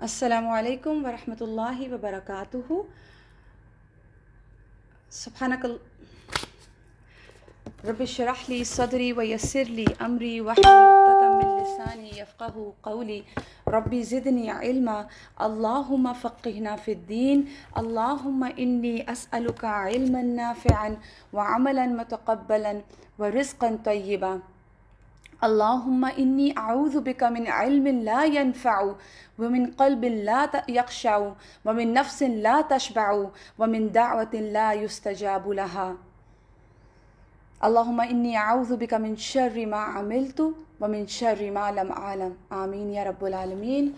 السلام علیکم ورحمۃ اللہ وبرکاتہ. سبحانک رب اشرح لی صدری ویسر لی امری واحلل عقدۃ من لسانی یفقہوا قولی. ربی زدنی علما اللہم فقہنا فی الدین. اللہم انی اسألک علما نافعا وعملا متقبلا ورزقا طیبا. اللہم انی اعوذ بک من علم لا ينفع ومن قلب لا یخشع ومن نفس لا تشبع ومن دعوة لا يستجاب لها. اللہم انی اعوذ بک من شر ما عملت ومن شر ما لم اعلم. آمین یا رب العالمین.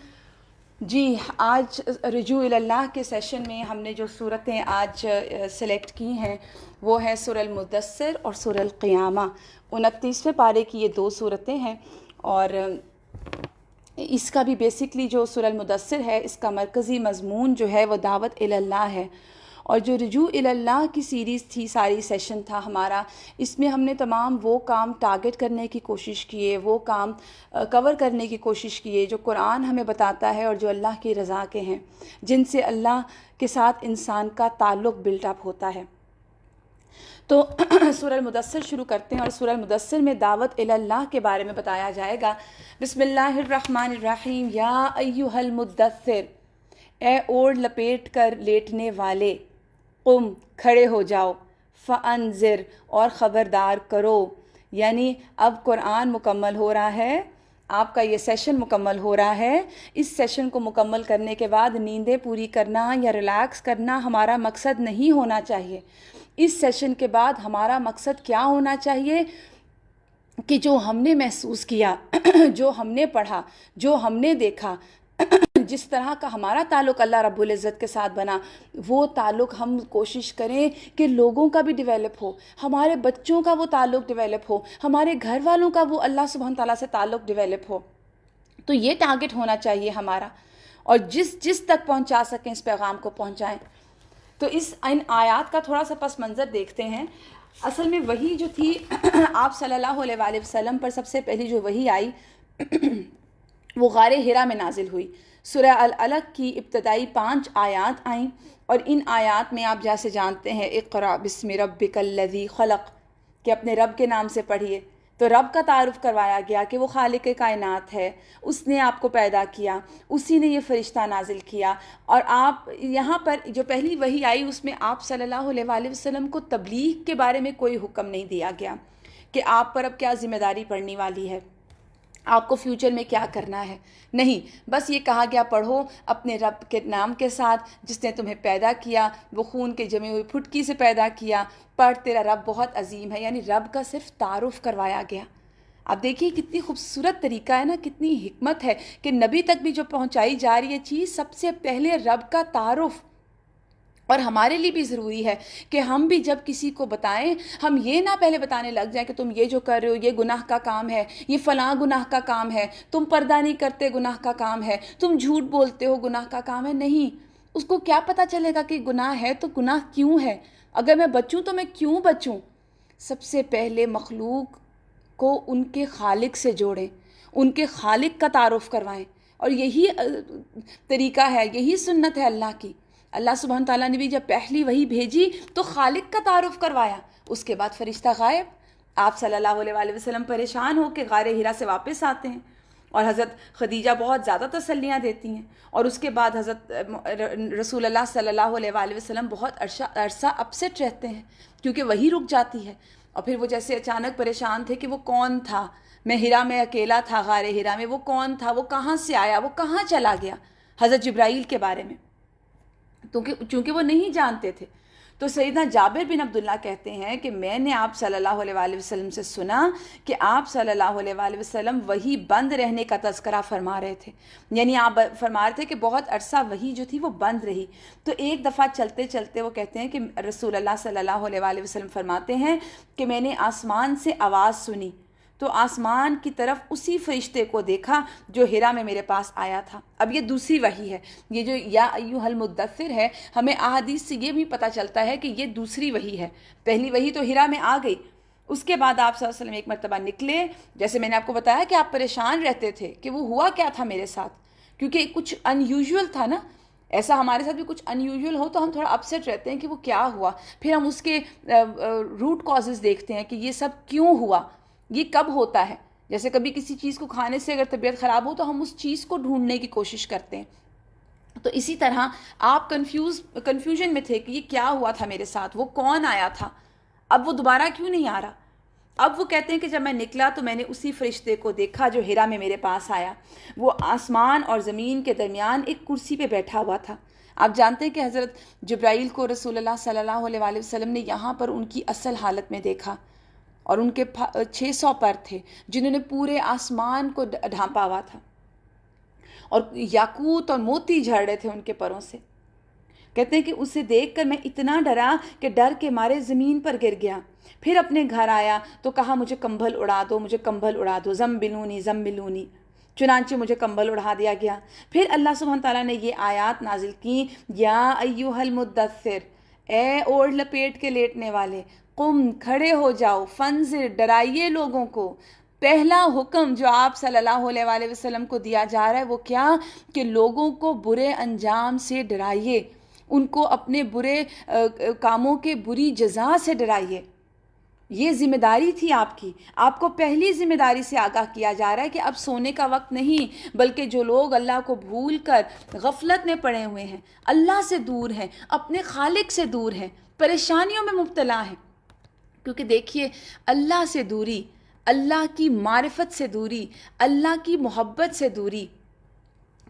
جی آج رجوع اللہ کے سیشن میں ہم نے جو صورتیں آج سلیکٹ کی ہیں وہ ہے سورہ المدثر اور سورہ القیامہ. 29ویں پارے کی یہ دو صورتیں ہیں اور اس کا بھی بیسکلی جو سورہ المدثر ہے اس کا مرکزی مضمون جو ہے وہ دعوت اللہ ہے. اور جو رجوع اللہ کی سیریز تھی، ساری سیشن تھا ہمارا، اس میں ہم نے تمام وہ کام ٹارگٹ کرنے کی کوشش کیے، وہ کام کور کرنے کی کوشش کیے جو قرآن ہمیں بتاتا ہے اور جو اللہ کی رضا کے ہیں، جن سے اللہ کے ساتھ انسان کا تعلق بلٹ اپ ہوتا ہے. تو سورہ المدثر شروع کرتے ہیں اور سورہ المدثر میں دعوت اللہ کے بارے میں بتایا جائے گا. بسم اللہ الرحمن الرحیم. یا ایھا المدثر، اے اوڑھ لپیٹ کر لیٹنے والے، قم کھڑے ہو جاؤ، فانذر اور خبردار کرو. یعنی اب قرآن مکمل ہو رہا ہے، آپ کا یہ سیشن مکمل ہو رہا ہے. اس سیشن کو مکمل کرنے کے بعد نیندیں پوری کرنا یا ریلیکس کرنا ہمارا مقصد نہیں ہونا چاہیے. اس سیشن کے بعد ہمارا مقصد کیا ہونا چاہیے کہ جو ہم نے محسوس کیا، جو ہم نے پڑھا، جو ہم نے دیکھا، جس طرح کا ہمارا تعلق اللہ رب العزت کے ساتھ بنا، وہ تعلق ہم کوشش کریں کہ لوگوں کا بھی ڈیولپ ہو، ہمارے بچوں کا وہ تعلق ڈیولپ ہو، ہمارے گھر والوں کا وہ اللہ سبحانہ تعالیٰ سے تعلق ڈیولپ ہو. تو یہ ٹارگٹ ہونا چاہیے ہمارا، اور جس تک پہنچا سکیں اس پیغام کو پہنچائیں. تو ان آیات کا تھوڑا سا پس منظر دیکھتے ہیں. اصل میں وہی جو تھی آپ صلی اللہ علیہ وآلہ وسلم پر سب سے پہلی جو وحی آئی وہ غار حرا میں نازل ہوئی. سورہ العلق کی ابتدائی 5 آیات آئیں اور ان آیات میں آپ جیسے جانتے ہیں اقرأ بسم ربک الذی خلق، کہ اپنے رب کے نام سے پڑھیے. تو رب کا تعارف کروایا گیا کہ وہ خالق کائنات ہے، اس نے آپ کو پیدا کیا، اسی نے یہ فرشتہ نازل کیا. اور آپ یہاں پر جو پہلی وحی آئی اس میں آپ صلی اللہ علیہ وآلہ وسلم کو تبلیغ کے بارے میں کوئی حکم نہیں دیا گیا کہ آپ پر اب کیا ذمہ داری پڑنے والی ہے، آپ کو فیوچر میں کیا کرنا ہے. نہیں، بس یہ کہا گیا پڑھو اپنے رب کے نام کے ساتھ جس نے تمہیں پیدا کیا، وہ خون کے جمی ہوئی پھٹکی سے پیدا کیا. پڑھ تیرا رب بہت عظیم ہے، یعنی رب کا صرف تعارف کروایا گیا. اب دیکھیے کتنی خوبصورت طریقہ ہے نا، کتنی حکمت ہے کہ نبی تک بھی جو پہنچائی جا رہی ہے چیز سب سے پہلے رب کا تعارف. اور ہمارے لیے بھی ضروری ہے کہ ہم بھی جب کسی کو بتائیں ہم یہ نہ پہلے بتانے لگ جائیں کہ تم یہ جو کر رہے ہو یہ گناہ کا کام ہے، یہ فلاں گناہ کا کام ہے، تم پردہ نہیں کرتے گناہ کا کام ہے، تم جھوٹ بولتے ہو گناہ کا کام ہے. نہیں، اس کو کیا پتہ چلے گا کہ گناہ ہے تو گناہ کیوں ہے، اگر میں بچوں تو میں کیوں بچوں. سب سے پہلے مخلوق کو ان کے خالق سے جوڑیں، ان کے خالق کا تعارف کروائیں. اور یہی طریقہ ہے، یہی سنت ہے اللہ کی. اللہ سبحانہ تعالیٰ نے بھی جب پہلی وحی بھیجی تو خالق کا تعارف کروایا، اس کے بعد فرشتہ غائب. آپ صلی اللہ علیہ وآلہ وسلم پریشان ہو کے غار حرا سے واپس آتے ہیں اور حضرت خدیجہ بہت زیادہ تسلیاں دیتی ہیں. اور اس کے بعد حضرت رسول اللہ صلی اللہ علیہ وآلہ وسلم بہت عرصہ اپسیٹ رہتے ہیں کیونکہ وحی رک جاتی ہے. اور پھر وہ جیسے اچانک پریشان تھے کہ وہ کون تھا، میں ہرا میں اکیلا تھا، غار حرا میں وہ کون تھا، وہ کہاں سے آیا، وہ کہاں چلا گیا. حضرت جبرائیل کے بارے میں چونکہ وہ نہیں جانتے تھے. تو سیدنا جابر بن عبداللہ کہتے ہیں کہ میں نے آپ صلی اللہ علیہ وآلہ وسلم سے سنا کہ آپ صلی اللہ علیہ وآلہ وسلم وحی بند رہنے کا تذکرہ فرما رہے تھے. یعنی آپ فرما رہے تھے کہ بہت عرصہ وحی جو تھی وہ بند رہی. تو ایک دفعہ چلتے چلتے وہ کہتے ہیں کہ رسول اللہ صلی اللہ علیہ وآلہ وسلم فرماتے ہیں کہ میں نے آسمان سے آواز سنی تو آسمان کی طرف اسی فرشتے کو دیکھا جو ہرا میں میرے پاس آیا تھا. اب یہ دوسری وحی ہے، یہ جو یا ایھا المدثر ہے ہمیں احادیث سے یہ بھی پتہ چلتا ہے کہ یہ دوسری وحی ہے. پہلی وحی تو ہرا میں آ گئی، اس کے بعد آپ صلی اللہ علیہ وسلم ایک مرتبہ نکلے، جیسے میں نے آپ کو بتایا کہ آپ پریشان رہتے تھے کہ وہ ہوا کیا تھا میرے ساتھ. کیونکہ کچھ ان یوزول تھا نا، ایسا ہمارے ساتھ بھی کچھ ان یوزول ہو تو ہم تھوڑا اپسیٹ رہتے ہیں کہ وہ کیا ہوا، پھر ہم اس کے روٹ کازز دیکھتے ہیں کہ یہ سب کیوں ہوا، یہ کب ہوتا ہے. جیسے کبھی کسی چیز کو کھانے سے اگر طبیعت خراب ہو تو ہم اس چیز کو ڈھونڈنے کی کوشش کرتے ہیں. تو اسی طرح آپ کنفیوژن میں تھے کہ یہ کیا ہوا تھا میرے ساتھ، وہ کون آیا تھا، اب وہ دوبارہ کیوں نہیں آ رہا. اب وہ کہتے ہیں کہ جب میں نکلا تو میں نے اسی فرشتے کو دیکھا جو ہیرا میں میرے پاس آیا. وہ آسمان اور زمین کے درمیان ایک کرسی پہ بیٹھا ہوا تھا. آپ جانتے ہیں کہ حضرت جبرائیل کو رسول اللہ صلی اللہ علیہ وآلہ وسلم نے یہاں پر ان کی اصل حالت میں دیکھا، اور ان کے 600 پر تھے جنہوں نے پورے آسمان کو ڈھانپا ہوا تھا، اور یاقوت اور موتی جھڑ رہے تھے ان کے پروں سے. کہتے ہیں کہ اسے دیکھ کر میں اتنا ڈرا کہ ڈر کے مارے زمین پر گر گیا. پھر اپنے گھر آیا تو کہا مجھے کمبل اڑا دو، مجھے کمبل اڑا دو، زمبلونی زمبلونی. چنانچہ مجھے کمبل اڑا دیا گیا. پھر اللہ سبحانہ تعالیٰ نے یہ آیات نازل کی، یا ایھا المدثر، اے اوڑھ لپیٹ کے لیٹنے والے، قم، کھڑے ہو جاؤ، فانذر، ڈرائیے لوگوں کو. پہلا حکم جو آپ صلی اللہ علیہ وآلہ وسلم کو دیا جا رہا ہے وہ کیا، کہ لوگوں کو برے انجام سے ڈرائیے، ان کو اپنے برے کاموں کے بری جزا سے ڈرائیے. یہ ذمہ داری تھی آپ کی. آپ کو پہلی ذمہ داری سے آگاہ کیا جا رہا ہے کہ اب سونے کا وقت نہیں، بلکہ جو لوگ اللہ کو بھول کر غفلت میں پڑے ہوئے ہیں، اللہ سے دور ہیں، اپنے خالق سے دور ہیں، پریشانیوں میں مبتلا ہیں. کیونکہ دیکھیے، اللہ سے دوری، اللہ کی معرفت سے دوری، اللہ کی محبت سے دوری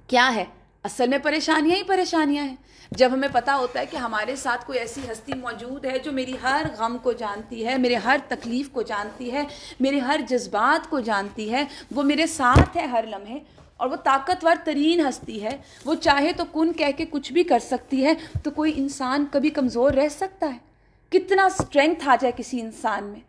کیا ہے؟ اصل میں پریشانیاں ہی پریشانیاں ہیں. جب ہمیں پتہ ہوتا ہے کہ ہمارے ساتھ کوئی ایسی ہستی موجود ہے جو میری ہر غم کو جانتی ہے، میرے ہر تکلیف کو جانتی ہے، میرے ہر جذبات کو جانتی ہے، وہ میرے ساتھ ہے ہر لمحے، اور وہ طاقتور ترین ہستی ہے، وہ چاہے تو کن کہہ کے کچھ بھی کر سکتی ہے. تو کوئی انسان کبھی کمزور رہ سکتا ہے؟ کتنا اسٹرینگتھ آ جائے کسی انسان میں.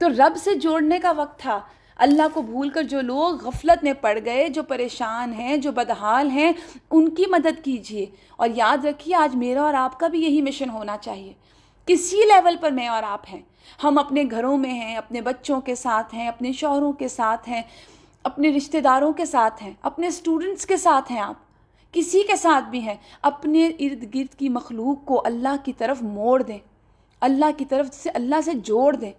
تو رب سے جوڑنے کا وقت تھا. اللہ کو بھول کر جو لوگ غفلت میں پڑ گئے، جو پریشان ہیں، جو بدحال ہیں، ان کی مدد کیجیے. اور یاد رکھیے، آج میرا اور آپ کا بھی یہی مشن ہونا چاہیے. کسی لیول پر میں اور آپ ہیں، ہم اپنے گھروں میں ہیں، اپنے بچوں کے ساتھ ہیں، اپنے شوہروں کے ساتھ ہیں، اپنے رشتہ داروں کے ساتھ ہیں، اپنے اسٹوڈنٹس کے ساتھ ہیں، آپ کسی کے ساتھ بھی ہیں. اپنے ارد گرد کی مخلوق کو اللہ کی طرف موڑ دیں، اللہ کی طرف سے، اللہ سے جوڑ دیں.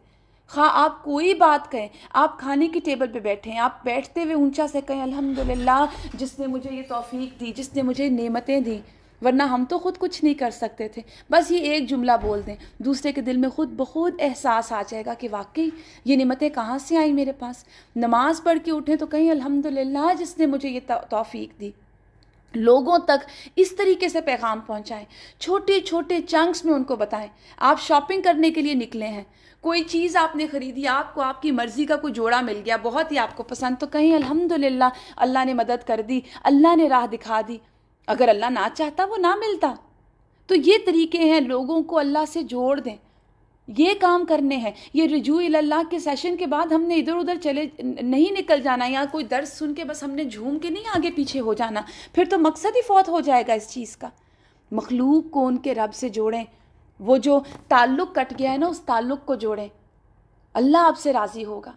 خواہ آپ کوئی بات کہیں، آپ کھانے کی ٹیبل پہ بیٹھے ہیں، آپ بیٹھتے ہوئے اونچا سے کہیں الحمدللہ جس نے مجھے یہ توفیق دی، جس نے مجھے نعمتیں دیں. ورنہ ہم تو خود کچھ نہیں کر سکتے تھے. بس یہ ایک جملہ بول دیں، دوسرے کے دل میں خود بخود احساس آ جائے گا کہ واقعی یہ نعمتیں کہاں سے آئیں میرے پاس. نماز پڑھ کے اٹھیں تو کہیں الحمدللہ جس نے مجھے یہ توفیق دی. لوگوں تک اس طریقے سے پیغام پہنچائیں، چھوٹے چھوٹے چنکس میں ان کو بتائیں. آپ شاپنگ کرنے کے لیے نکلے ہیں، کوئی چیز آپ نے خریدی، آپ کو آپ کی مرضی کا کوئی جوڑا مل گیا، بہت ہی آپ کو پسند، تو کہیں الحمدللہ اللہ نے مدد کر دی، اللہ نے راہ دکھا دی. اگر اللہ نہ چاہتا وہ نہ ملتا. تو یہ طریقے ہیں، لوگوں کو اللہ سے جوڑ دیں، یہ کام کرنے ہیں. یہ رجوع اللہ کے سیشن کے بعد ہم نے ادھر ادھر چلے نہیں نکل جانا، یا کوئی درس سن کے بس ہم نے جھوم کے نہیں آگے پیچھے ہو جانا، پھر تو مقصد ہی فوت ہو جائے گا اس چیز کا. مخلوق کو ان کے رب سے جوڑیں. وہ جو تعلق کٹ گیا ہے نا، اس تعلق کو جوڑیں، اللہ آپ سے راضی ہوگا.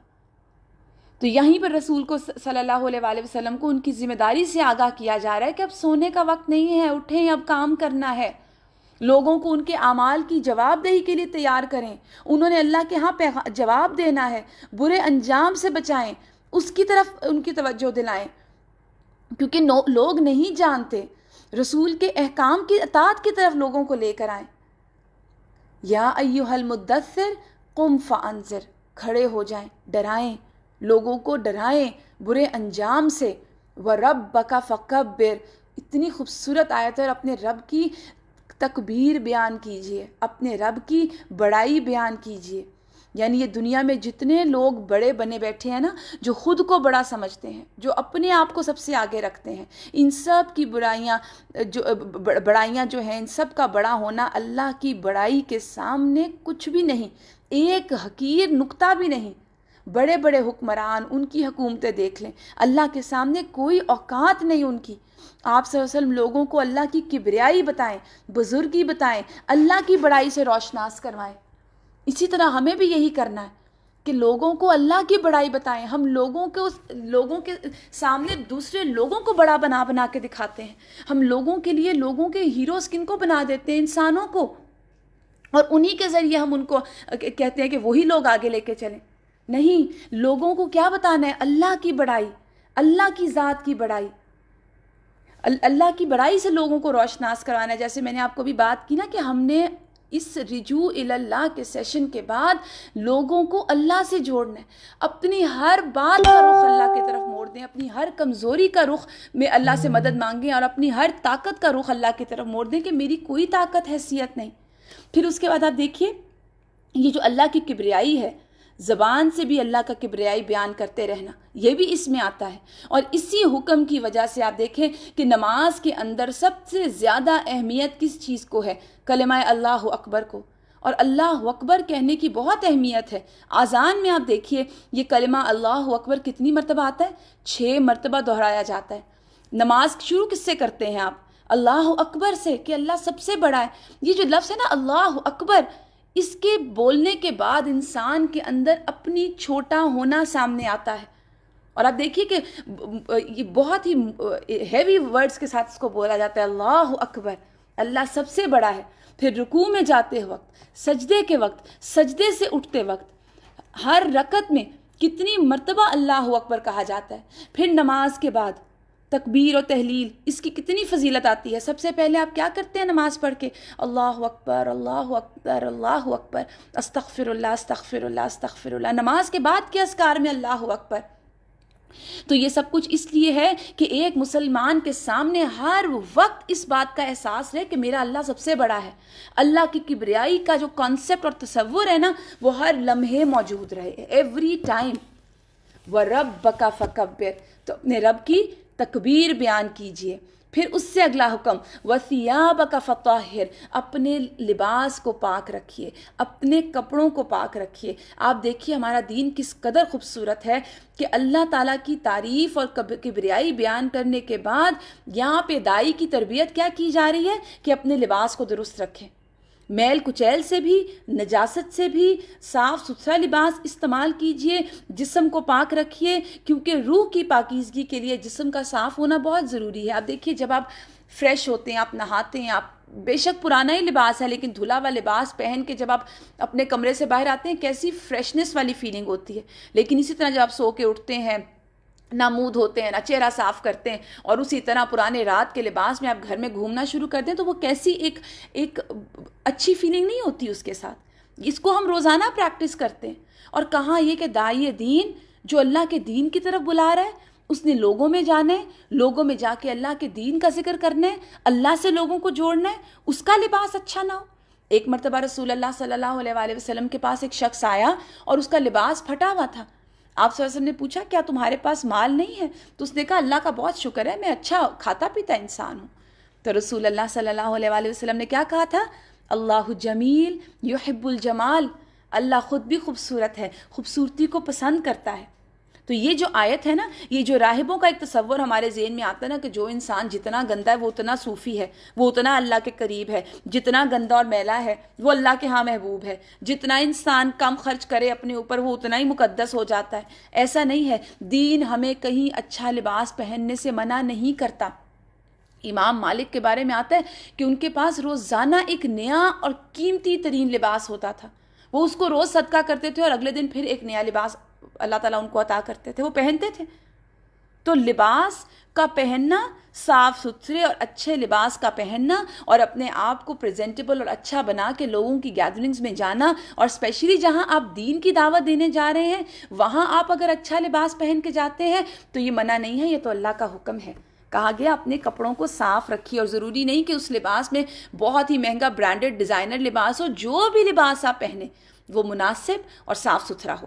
تو یہیں پر رسول کو صلی اللہ علیہ وآلہ وسلم کو ان کی ذمہ داری سے آگاہ کیا جا رہا ہے کہ اب سونے کا وقت نہیں ہے، اٹھیں، اب کام کرنا ہے. لوگوں کو ان کے اعمال کی جواب دہی کے لیے تیار کریں. انہوں نے اللہ کے ہاں جواب دینا ہے. برے انجام سے بچائیں، اس کی طرف ان کی توجہ دلائیں، کیونکہ لوگ نہیں جانتے. رسول کے احکام کی اطاعت کی طرف لوگوں کو لے کر آئیں. یا ایھا المدثر قم فانذر، کھڑے ہو جائیں، ڈرائیں، لوگوں کو ڈرائیں برے انجام سے. وَرَبَّكَ فَكَبِّرْ، اتنی خوبصورت آیت ہے. اور اپنے رب کی تکبیر بیان کیجئے، اپنے رب کی بڑائی بیان کیجئے. یعنی یہ دنیا میں جتنے لوگ بڑے بنے بیٹھے ہیں نا، جو خود کو بڑا سمجھتے ہیں، جو اپنے آپ کو سب سے آگے رکھتے ہیں، ان سب کی بڑائیاں جو ہیں، ان سب کا بڑا ہونا اللہ کی بڑائی کے سامنے کچھ بھی نہیں، ایک حقیر نقطہ بھی نہیں. بڑے بڑے حکمران، ان کی حکومتیں دیکھ لیں، اللہ کے سامنے کوئی اوقات نہیں ان کی. آپ صلی اللہ علیہ وسلم لوگوں کو اللہ کی کبریائی بتائیں، بزرگی بتائیں، اللہ کی بڑائی سے روشناس کروائیں. اسی طرح ہمیں بھی یہی کرنا ہے. کہ لوگوں کو اللہ کی بڑائی بتائیں. ہم لوگوں کے سامنے دوسرے لوگوں کو بڑا بنا بنا کے دکھاتے ہیں. ہم لوگوں کے لیے لوگوں کے ہیروز کن کو بنا دیتے ہیں؟ انسانوں کو. اور انہی کے ذریعے ہم ان کو کہتے ہیں کہ وہی لوگ آگے لے کے چلیں. نہیں، لوگوں کو کیا بتانا ہے؟ اللہ کی بڑائی، اللہ کی ذات کی بڑائی. اللہ کی بڑائی سے لوگوں کو روشناس کروانا ہے. جیسے میں نے آپ کو بھی بات کی نا کہ ہم نے اس رجوع اللہ کے سیشن کے بعد لوگوں کو اللہ سے جوڑنا ہے. اپنی ہر بات کا رخ اللہ کی طرف موڑ دیں، اپنی ہر کمزوری کا رخ میں اللہ سے مدد مانگیں، اور اپنی ہر طاقت کا رخ اللہ کی طرف موڑ دیں کہ میری کوئی طاقت حیثیت نہیں. پھر اس کے بعد آپ دیکھیے یہ جو اللہ کی کبریائی ہے، زبان سے بھی اللہ کا کبریائی بیان کرتے رہنا، یہ بھی اس میں آتا ہے. اور اسی حکم کی وجہ سے آپ دیکھیں کہ نماز کے اندر سب سے زیادہ اہمیت کس چیز کو ہے؟ کلمہ اللہ اکبر کو. اور اللہ اکبر کہنے کی بہت اہمیت ہے. اذان میں آپ دیکھیے یہ کلمہ اللہ اکبر کتنی مرتبہ آتا ہے؟ 6 مرتبہ دہرایا جاتا ہے. نماز شروع کس سے کرتے ہیں آپ؟ اللہ اکبر سے، کہ اللہ سب سے بڑا ہے. یہ جو لفظ ہے نا اللہ اکبر، اس کے بولنے کے بعد انسان کے اندر اپنی چھوٹا ہونا سامنے آتا ہے. اور آپ دیکھیے کہ یہ بہت ہی ہیوی ورڈز کے ساتھ اس کو بولا جاتا ہے، اللہ اکبر، اللہ سب سے بڑا ہے. پھر رکوع میں جاتے وقت، سجدے کے وقت، سجدے سے اٹھتے وقت، ہر رکعت میں کتنی مرتبہ اللہ اکبر کہا جاتا ہے. پھر نماز کے بعد تکبیر اور تحلیل، اس کی کتنی فضیلت آتی ہے. سب سے پہلے آپ کیا کرتے ہیں نماز پڑھ کے؟ اللہ اکبر، اللہ اکبر، اللہ اکبر، استغفر اللہ، استغفر اللہ، استغفر اللہ. نماز کے بعد کے اذکار میں اللہ اکبر. تو یہ سب کچھ اس لیے ہے کہ ایک مسلمان کے سامنے ہر وقت اس بات کا احساس رہے کہ میرا اللہ سب سے بڑا ہے. اللہ کی کبریائی کا جو کانسیپٹ اور تصور ہے نا، وہ ہر لمحے موجود رہے، ایوری ٹائم. وَرَبَّكَ فَكَبِّرْ، تو اپنے رب کی تکبیر بیان کیجئے. پھر اس سے اگلا حکم وَثِيَابَكَ فَطَهِّرْ، اپنے لباس کو پاک رکھیے، اپنے کپڑوں کو پاک رکھیے. آپ دیکھیے ہمارا دین کس قدر خوبصورت ہے کہ اللہ تعالیٰ کی تعریف اور کبریائی بیان کرنے کے بعد یہاں پہ دائی کی تربیت کیا کی جا رہی ہے کہ اپنے لباس کو درست رکھیں. میل کچیل سے بھی، نجاست سے بھی صاف ستھرا لباس استعمال کیجئے. جسم کو پاک رکھیے، کیونکہ روح کی پاکیزگی کے لیے جسم کا صاف ہونا بہت ضروری ہے. آپ دیکھیے جب آپ فریش ہوتے ہیں، آپ نہاتے ہیں، آپ بے شک پرانا ہی لباس ہے لیکن دھلا ہوا لباس پہن کے جب آپ اپنے کمرے سے باہر آتے ہیں کیسی فریشنس والی فیلنگ ہوتی ہے. لیکن اسی طرح جب آپ سو کے اٹھتے ہیں، نہ منہ دھوتے ہیں، نہ چہرہ صاف کرتے ہیں، اور اسی طرح پرانے رات کے لباس میں آپ گھر میں گھومنا شروع کر دیں، تو وہ کیسی ایک اچھی فیلنگ نہیں ہوتی اس کے ساتھ. اس کو ہم روزانہ پریکٹس کرتے ہیں. اور کہاں یہ کہ داعی دین جو اللہ کے دین کی طرف بلا رہا ہے، اس نے لوگوں میں جانا ہے، لوگوں میں جا کے اللہ کے دین کا ذکر کرنا ہے، اللہ سے لوگوں کو جوڑنا ہے. اس کا لباس اچھا نہ ہو. ایک مرتبہ رسول اللہ صلی اللہ علیہ وآلہ وسلم کے پاس ایک شخص آیا اور اس کا لباس پھٹا ہوا تھا. آپ صلی اللہ علیہ وسلم نے پوچھا کیا تمہارے پاس مال نہیں ہے؟ تو اس نے کہا اللہ کا بہت شکر ہے، میں اچھا کھاتا پیتا انسان ہوں. تو رسول اللہ صلی اللہ علیہ وآلہ وسلم نے کیا کہا تھا؟ اللہ جمیل یحب الجمال، اللہ خود بھی خوبصورت ہے، خوبصورتی کو پسند کرتا ہے. تو یہ جو آیت ہے نا، یہ جو راہبوں کا ایک تصور ہمارے ذہن میں آتا ہے نا کہ جو انسان جتنا گندا ہے وہ اتنا صوفی ہے، وہ اتنا اللہ کے قریب ہے، جتنا گندا اور میلا ہے وہ اللہ کے ہاں محبوب ہے، جتنا انسان کم خرچ کرے اپنے اوپر وہ اتنا ہی مقدس ہو جاتا ہے. ایسا نہیں ہے. دین ہمیں کہیں اچھا لباس پہننے سے منع نہیں کرتا. امام مالک کے بارے میں آتا ہے کہ ان کے پاس روزانہ ایک نیا اور قیمتی ترین لباس ہوتا تھا. وہ اس کو روز صدقہ کرتے تھے اور اگلے دن پھر ایک نیا لباس اللہ تعالیٰ ان کو عطا کرتے تھے، وہ پہنتے تھے. تو لباس کا پہننا، صاف ستھرے اور اچھے لباس کا پہننا، اور اپنے آپ کو پریزنٹیبل اور اچھا بنا کے لوگوں کی گیدرنگز میں جانا، اور اسپیشلی جہاں آپ دین کی دعوت دینے جا رہے ہیں وہاں آپ اگر اچھا لباس پہن کے جاتے ہیں تو یہ منع نہیں ہے، یہ تو اللہ کا حکم ہے. کہا گیا اپنے کپڑوں کو صاف رکھیے. اور ضروری نہیں کہ اس لباس میں بہت ہی مہنگا برانڈڈ ڈیزائنر لباس ہو، جو بھی لباس آپ پہنیں وہ مناسب اور صاف ستھرا ہو.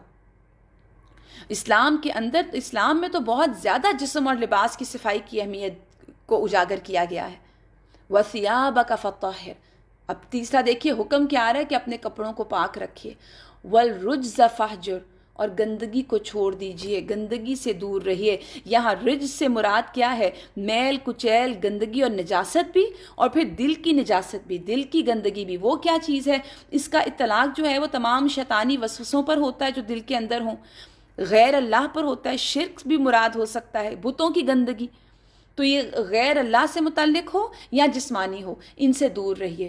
اسلام کے اندر، اسلام میں تو بہت زیادہ جسم اور لباس کی صفائی کی اہمیت کو اجاگر کیا گیا ہے. وَثِيَابَكَ فَطَهِّرْ. اب تیسرا دیکھیے حکم کیا آ رہا ہے کہ اپنے کپڑوں کو پاک رکھیے. وَالرُّجْزَ فَاهْجُرْ. اور گندگی کو چھوڑ دیجئے، گندگی سے دور رہیے۔ یہاں رجس سے مراد کیا ہے؟ میل کچیل، گندگی اور نجاست بھی، اور پھر دل کی نجاست بھی، دل کی گندگی بھی۔ وہ کیا چیز ہے؟ اس کا اطلاق جو ہے وہ تمام شیطانی وسوسوں پر ہوتا ہے جو دل کے اندر ہوں، غیر اللہ پر ہوتا ہے، شرک بھی مراد ہو سکتا ہے، بتوں کی گندگی۔ تو یہ غیر اللہ سے متعلق ہو یا جسمانی ہو، ان سے دور رہیے۔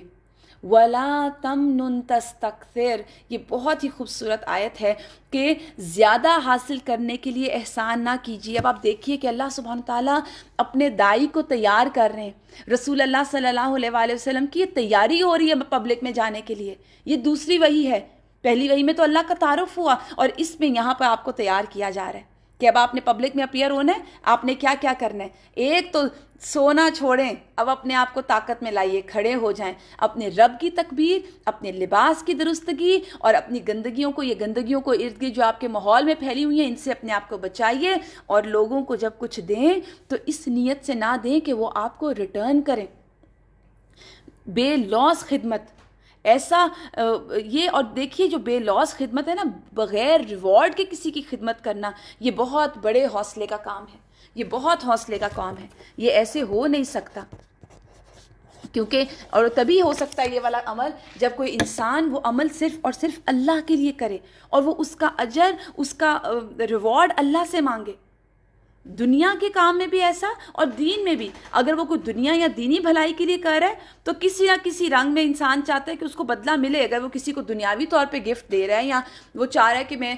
وَلَا تَمْنُن تَسْتَكْثِرْ، یہ بہت ہی خوبصورت آیت ہے کہ زیادہ حاصل کرنے کے لیے احسان نہ کیجیے۔ اب آپ دیکھیے کہ اللہ سبحانہ تعالیٰ اپنے داعی کو تیار کر رہے ہیں۔ رسول اللہ صلی اللہ علیہ وآلہ وسلم کی یہ تیاری ہو رہی ہے پبلک میں جانے کے لیے۔ یہ دوسری وحی ہے، پہلی وحی میں تو اللہ کا تعارف ہوا، اور اس میں یہاں پر آپ کو تیار کیا جا رہا ہے کہ اب آپ نے پبلک میں اپیئر ہونا ہے، آپ نے کیا کیا کرنا ہے۔ ایک تو سونا چھوڑیں، اب اپنے آپ کو طاقت میں لائیے، کھڑے ہو جائیں، اپنے رب کی تکبیر، اپنے لباس کی درستگی، اور اپنی گندگیوں کو، یہ گندگیوں کو ارد گرد جو آپ کے ماحول میں پھیلی ہوئی ہیں، ان سے اپنے آپ کو بچائیے۔ اور لوگوں کو جب کچھ دیں تو اس نیت سے نہ دیں کہ وہ آپ کو ریٹرن کریں۔ بے لوث خدمت، ایسا یہ، اور دیکھیے جو بے لوث خدمت ہے نا، بغیر ریوارڈ کے کسی کی خدمت کرنا، یہ بہت بڑے حوصلے کا کام ہے، یہ بہت حوصلے کا کام ہے۔ یہ ایسے ہو نہیں سکتا، کیونکہ اور تبھی ہو سکتا ہے یہ والا عمل جب کوئی انسان وہ عمل صرف اور صرف اللہ کے لیے کرے، اور وہ اس کا اجر، اس کا ریوارڈ اللہ سے مانگے۔ دنیا کے کام میں بھی ایسا، اور دین میں بھی۔ اگر وہ کوئی دنیا یا دینی بھلائی کے لیے کر رہا ہے تو کسی نہ کسی رنگ میں انسان چاہتا ہے کہ اس کو بدلہ ملے۔ اگر وہ کسی کو دنیاوی طور پہ گفٹ دے رہا ہے، یا وہ چاہ رہا ہے کہ میں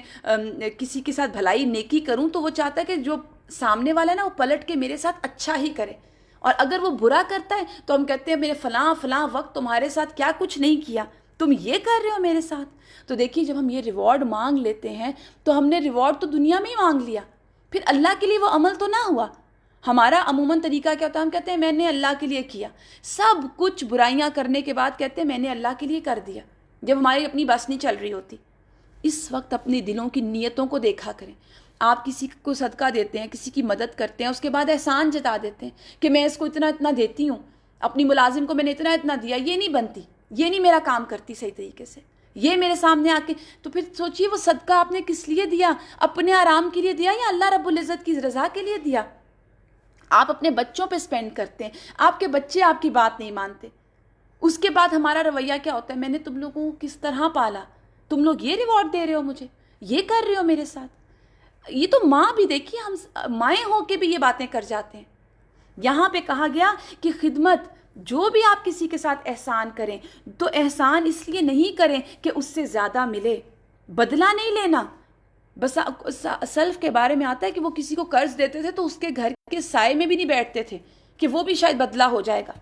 کسی کے ساتھ بھلائی نیکی کروں، تو وہ چاہتا ہے کہ جو سامنے والا ہے نا وہ پلٹ کے میرے ساتھ اچھا ہی کرے۔ اور اگر وہ برا کرتا ہے تو ہم کہتے ہیں میرے فلاں فلاں وقت تمہارے ساتھ کیا کچھ نہیں کیا، تم یہ کر رہے ہو میرے ساتھ۔ تو دیکھیے جب ہم یہ ریوارڈ مانگ لیتے ہیں تو ہم نے ریوارڈ تو دنیا میں ہی مانگ لیا، پھر اللہ کے لیے وہ عمل تو نہ ہوا۔ ہمارا عموماً طریقہ کیا ہوتا ہے؟ ہم کہتے ہیں میں نے اللہ کے لیے کیا، سب کچھ برائیاں کرنے کے بعد کہتے ہیں میں نے اللہ کے لیے کر دیا، جب ہماری اپنی بس نہیں چل رہی ہوتی۔ اس وقت اپنی دلوں کی نیتوں کو دیکھا کریں۔ آپ کسی کو صدقہ دیتے ہیں، کسی کی مدد کرتے ہیں، اس کے بعد احسان جتا دیتے ہیں کہ میں اس کو اتنا اتنا دیتی ہوں، اپنی ملازم کو میں نے اتنا اتنا دیا، یہ نہیں بنتی، یہ نہیں میرا کام کرتی صحیح طریقے سے، یہ میرے سامنے آ کے، تو پھر سوچئے وہ صدقہ آپ نے کس لیے دیا؟ اپنے آرام کے لیے دیا یا اللہ رب العزت کی رضا کے لیے دیا؟ آپ اپنے بچوں پہ سپینڈ کرتے ہیں، آپ کے بچے آپ کی بات نہیں مانتے، اس کے بعد ہمارا رویہ کیا ہوتا ہے؟ میں نے تم لوگوں کو کس طرح پالا، تم لوگ یہ ریوارڈ دے رہے ہو مجھے، یہ کر رہے ہو میرے ساتھ۔ یہ تو ماں بھی، دیکھیے ہم مائیں ہو کے بھی یہ باتیں کر جاتے ہیں۔ یہاں پہ کہا گیا کہ خدمت، جو بھی آپ کسی کے ساتھ احسان کریں تو احسان اس لیے نہیں کریں کہ اس سے زیادہ ملے، بدلہ نہیں لینا۔ بس سلف کے بارے میں آتا ہے کہ وہ کسی کو قرض دیتے تھے تو اس کے گھر کے سائے میں بھی نہیں بیٹھتے تھے کہ وہ بھی شاید بدلہ ہو جائے گا۔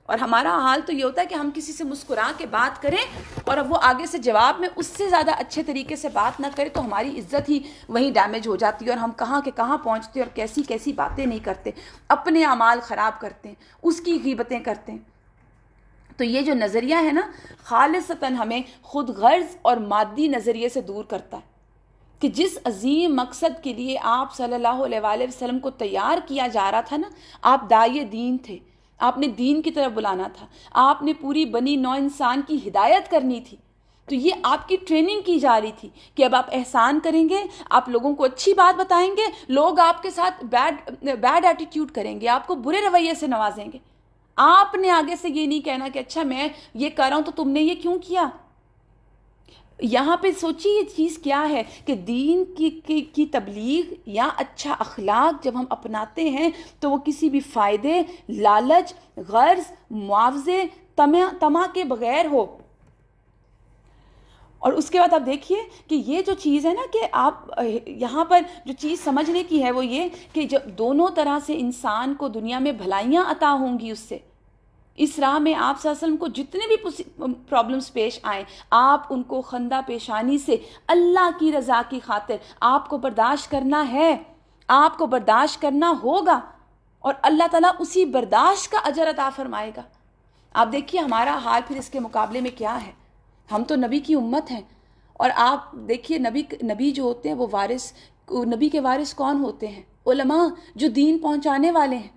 اور ہمارا حال تو یہ ہوتا ہے کہ ہم کسی سے مسکرا کے بات کریں اور اب وہ آگے سے جواب میں اس سے زیادہ اچھے طریقے سے بات نہ کرے تو ہماری عزت ہی وہیں ڈیمیج ہو جاتی ہے، اور ہم کہاں کے کہاں پہنچتے اور کیسی کیسی باتیں نہیں کرتے، اپنے اعمال خراب کرتے ہیں، اس کی غیبتیں کرتے ہیں۔ تو یہ جو نظریہ ہے نا، خالصتاً ہمیں خود غرض اور مادی نظریے سے دور کرتا ہے کہ جس عظیم مقصد کے لیے آپ صلی اللہ علیہ وآلہ وسلم کو تیار کیا جا رہا تھا نا، آپ داعی دین تھے، آپ نے دین کی طرف بلانا تھا، آپ نے پوری بنی نوع انسان کی ہدایت کرنی تھی، تو یہ آپ کی ٹریننگ کی جا رہی تھی کہ اب آپ احسان کریں گے، آپ لوگوں کو اچھی بات بتائیں گے، لوگ آپ کے ساتھ بیڈ ایٹیٹیوڈ کریں گے، آپ کو برے رویے سے نوازیں گے۔ آپ نے آگے سے یہ نہیں کہنا کہ اچھا میں یہ کر رہا ہوں تو تم نے یہ کیوں کیا۔ یہاں پہ سوچیے یہ چیز کیا ہے کہ دین کی تبلیغ یا اچھا اخلاق جب ہم اپناتے ہیں تو وہ کسی بھی فائدے، لالچ، غرض، معاوضے، طمع کے بغیر ہو۔ اور اس کے بعد آپ دیکھیے کہ یہ جو چیز ہے نا کہ آپ یہاں پر جو چیز سمجھنے کی ہے وہ یہ کہ جب دونوں طرح سے انسان کو دنیا میں بھلائیاں عطا ہوں گی، اس سے اس راہ میں آپ صلی اللہ علیہ وسلم کو جتنے بھی پرابلمز پیش آئیں، آپ ان کو خندہ پیشانی سے اللہ کی رضا کی خاطر آپ کو برداشت کرنا ہے، آپ کو برداشت کرنا ہوگا، اور اللہ تعالیٰ اسی برداشت کا اجر عطا فرمائے گا۔ آپ دیکھیے ہمارا حال پھر اس کے مقابلے میں کیا ہے۔ ہم تو نبی کی امت ہیں، اور آپ دیکھیے نبی جو ہوتے ہیں وہ نبی کے وارث کون ہوتے ہیں؟ علماء، جو دین پہنچانے والے ہیں۔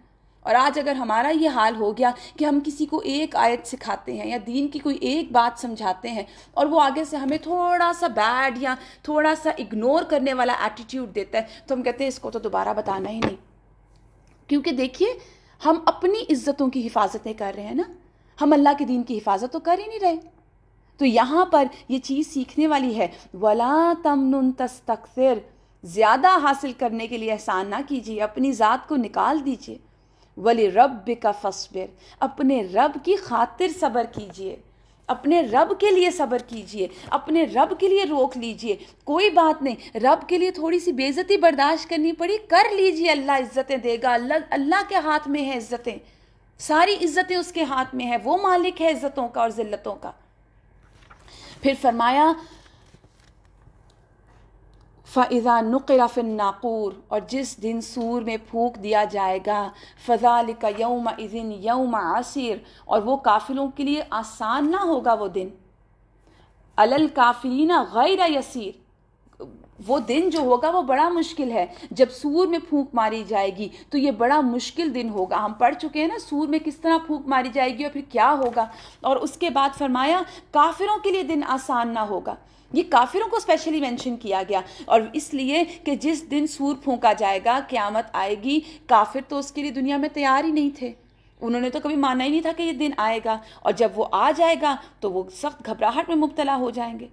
اور آج اگر ہمارا یہ حال ہو گیا کہ ہم کسی کو ایک آیت سکھاتے ہیں یا دین کی کوئی ایک بات سمجھاتے ہیں اور وہ آگے سے ہمیں تھوڑا سا بیڈ یا تھوڑا سا اگنور کرنے والا ایٹیٹیوڈ دیتا ہے تو ہم کہتے ہیں اس کو تو دوبارہ بتانا ہی نہیں. کیونکہ دیکھیے ہم اپنی عزتوں کی حفاظتیں کر رہے ہیں نا, ہم اللہ کے دین کی حفاظت تو کر ہی نہیں رہے. تو یہاں پر یہ چیز سیکھنے والی ہے, وَلَا تَمْنُن تَسْتَكْثِرْ, زیادہ حاصل کرنے کے لیے احسان نہ کیجیے, اپنی ذات کو نکال دیجیے. وَلِرَبِّكَ فَاصْبِرْ, اپنے رب کی خاطر صبر کیجیے, اپنے رب کے لیے صبر کیجیے, اپنے رب کے لیے روک لیجیے. کوئی بات نہیں, رب کے لیے تھوڑی سی بے عزتی برداشت کرنی پڑی, کر لیجیے, اللہ عزتیں دے گا. اللہ کے ہاتھ میں ہے عزتیں, ساری عزتیں اس کے ہاتھ میں ہے, وہ مالک ہے عزتوں کا اور ذلتوں کا. پھر فرمایا فَإِذَا نُقِرَ فِي النَّاقُورِ, اور جس دن سور میں پھونک دیا جائے گا, فَذَلِكَ يَوْمَئِذٍ يَوْمَ عَسِيرٌ, اور وہ کافروں کے لیے آسان نہ ہوگا وہ دن. عَلَى الْكَافِرِينَ غَيْرَ يَسِيرٌ, وہ دن جو ہوگا وہ بڑا مشکل ہے. جب سور میں پھونک ماری جائے گی تو یہ بڑا مشکل دن ہوگا. ہم پڑھ چکے ہیں نا سور میں کس طرح پھونک ماری جائے گی اور پھر کیا ہوگا. اور اس کے بعد فرمایا کافروں کے لیے دن آسان نہ ہوگا. یہ کافروں کو اسپیشلی مینشن کیا گیا, اور اس لیے کہ جس دن سور پھونکا جائے گا, قیامت آئے گی, کافر تو اس کے لیے دنیا میں تیار ہی نہیں تھے. انہوں نے تو کبھی مانا ہی نہیں تھا کہ یہ دن آئے گا, اور جب وہ آ جائے گا تو وہ سخت گھبراہٹ میں مبتلا ہو جائیں گے.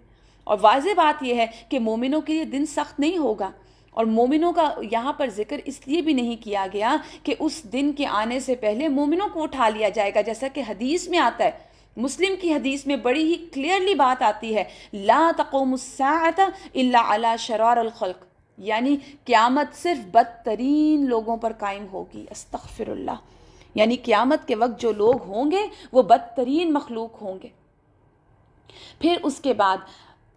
اور واضح بات یہ ہے کہ مومنوں کے لیے دن سخت نہیں ہوگا. اور مومنوں کا یہاں پر ذکر اس لیے بھی نہیں کیا گیا کہ اس دن کے آنے سے پہلے مومنوں کو اٹھا لیا جائے گا, جیسا کہ حدیث میں آتا ہے. مسلم کی حدیث میں بڑی ہی کلیئرلی بات آتی ہے, لا تقوم الساعة الا على شرار الخلق, یعنی قیامت صرف بدترین لوگوں پر قائم ہوگی. استغفر اللہ, یعنی قیامت کے وقت جو لوگ ہوں گے وہ بدترین مخلوق ہوں گے. پھر اس کے بعد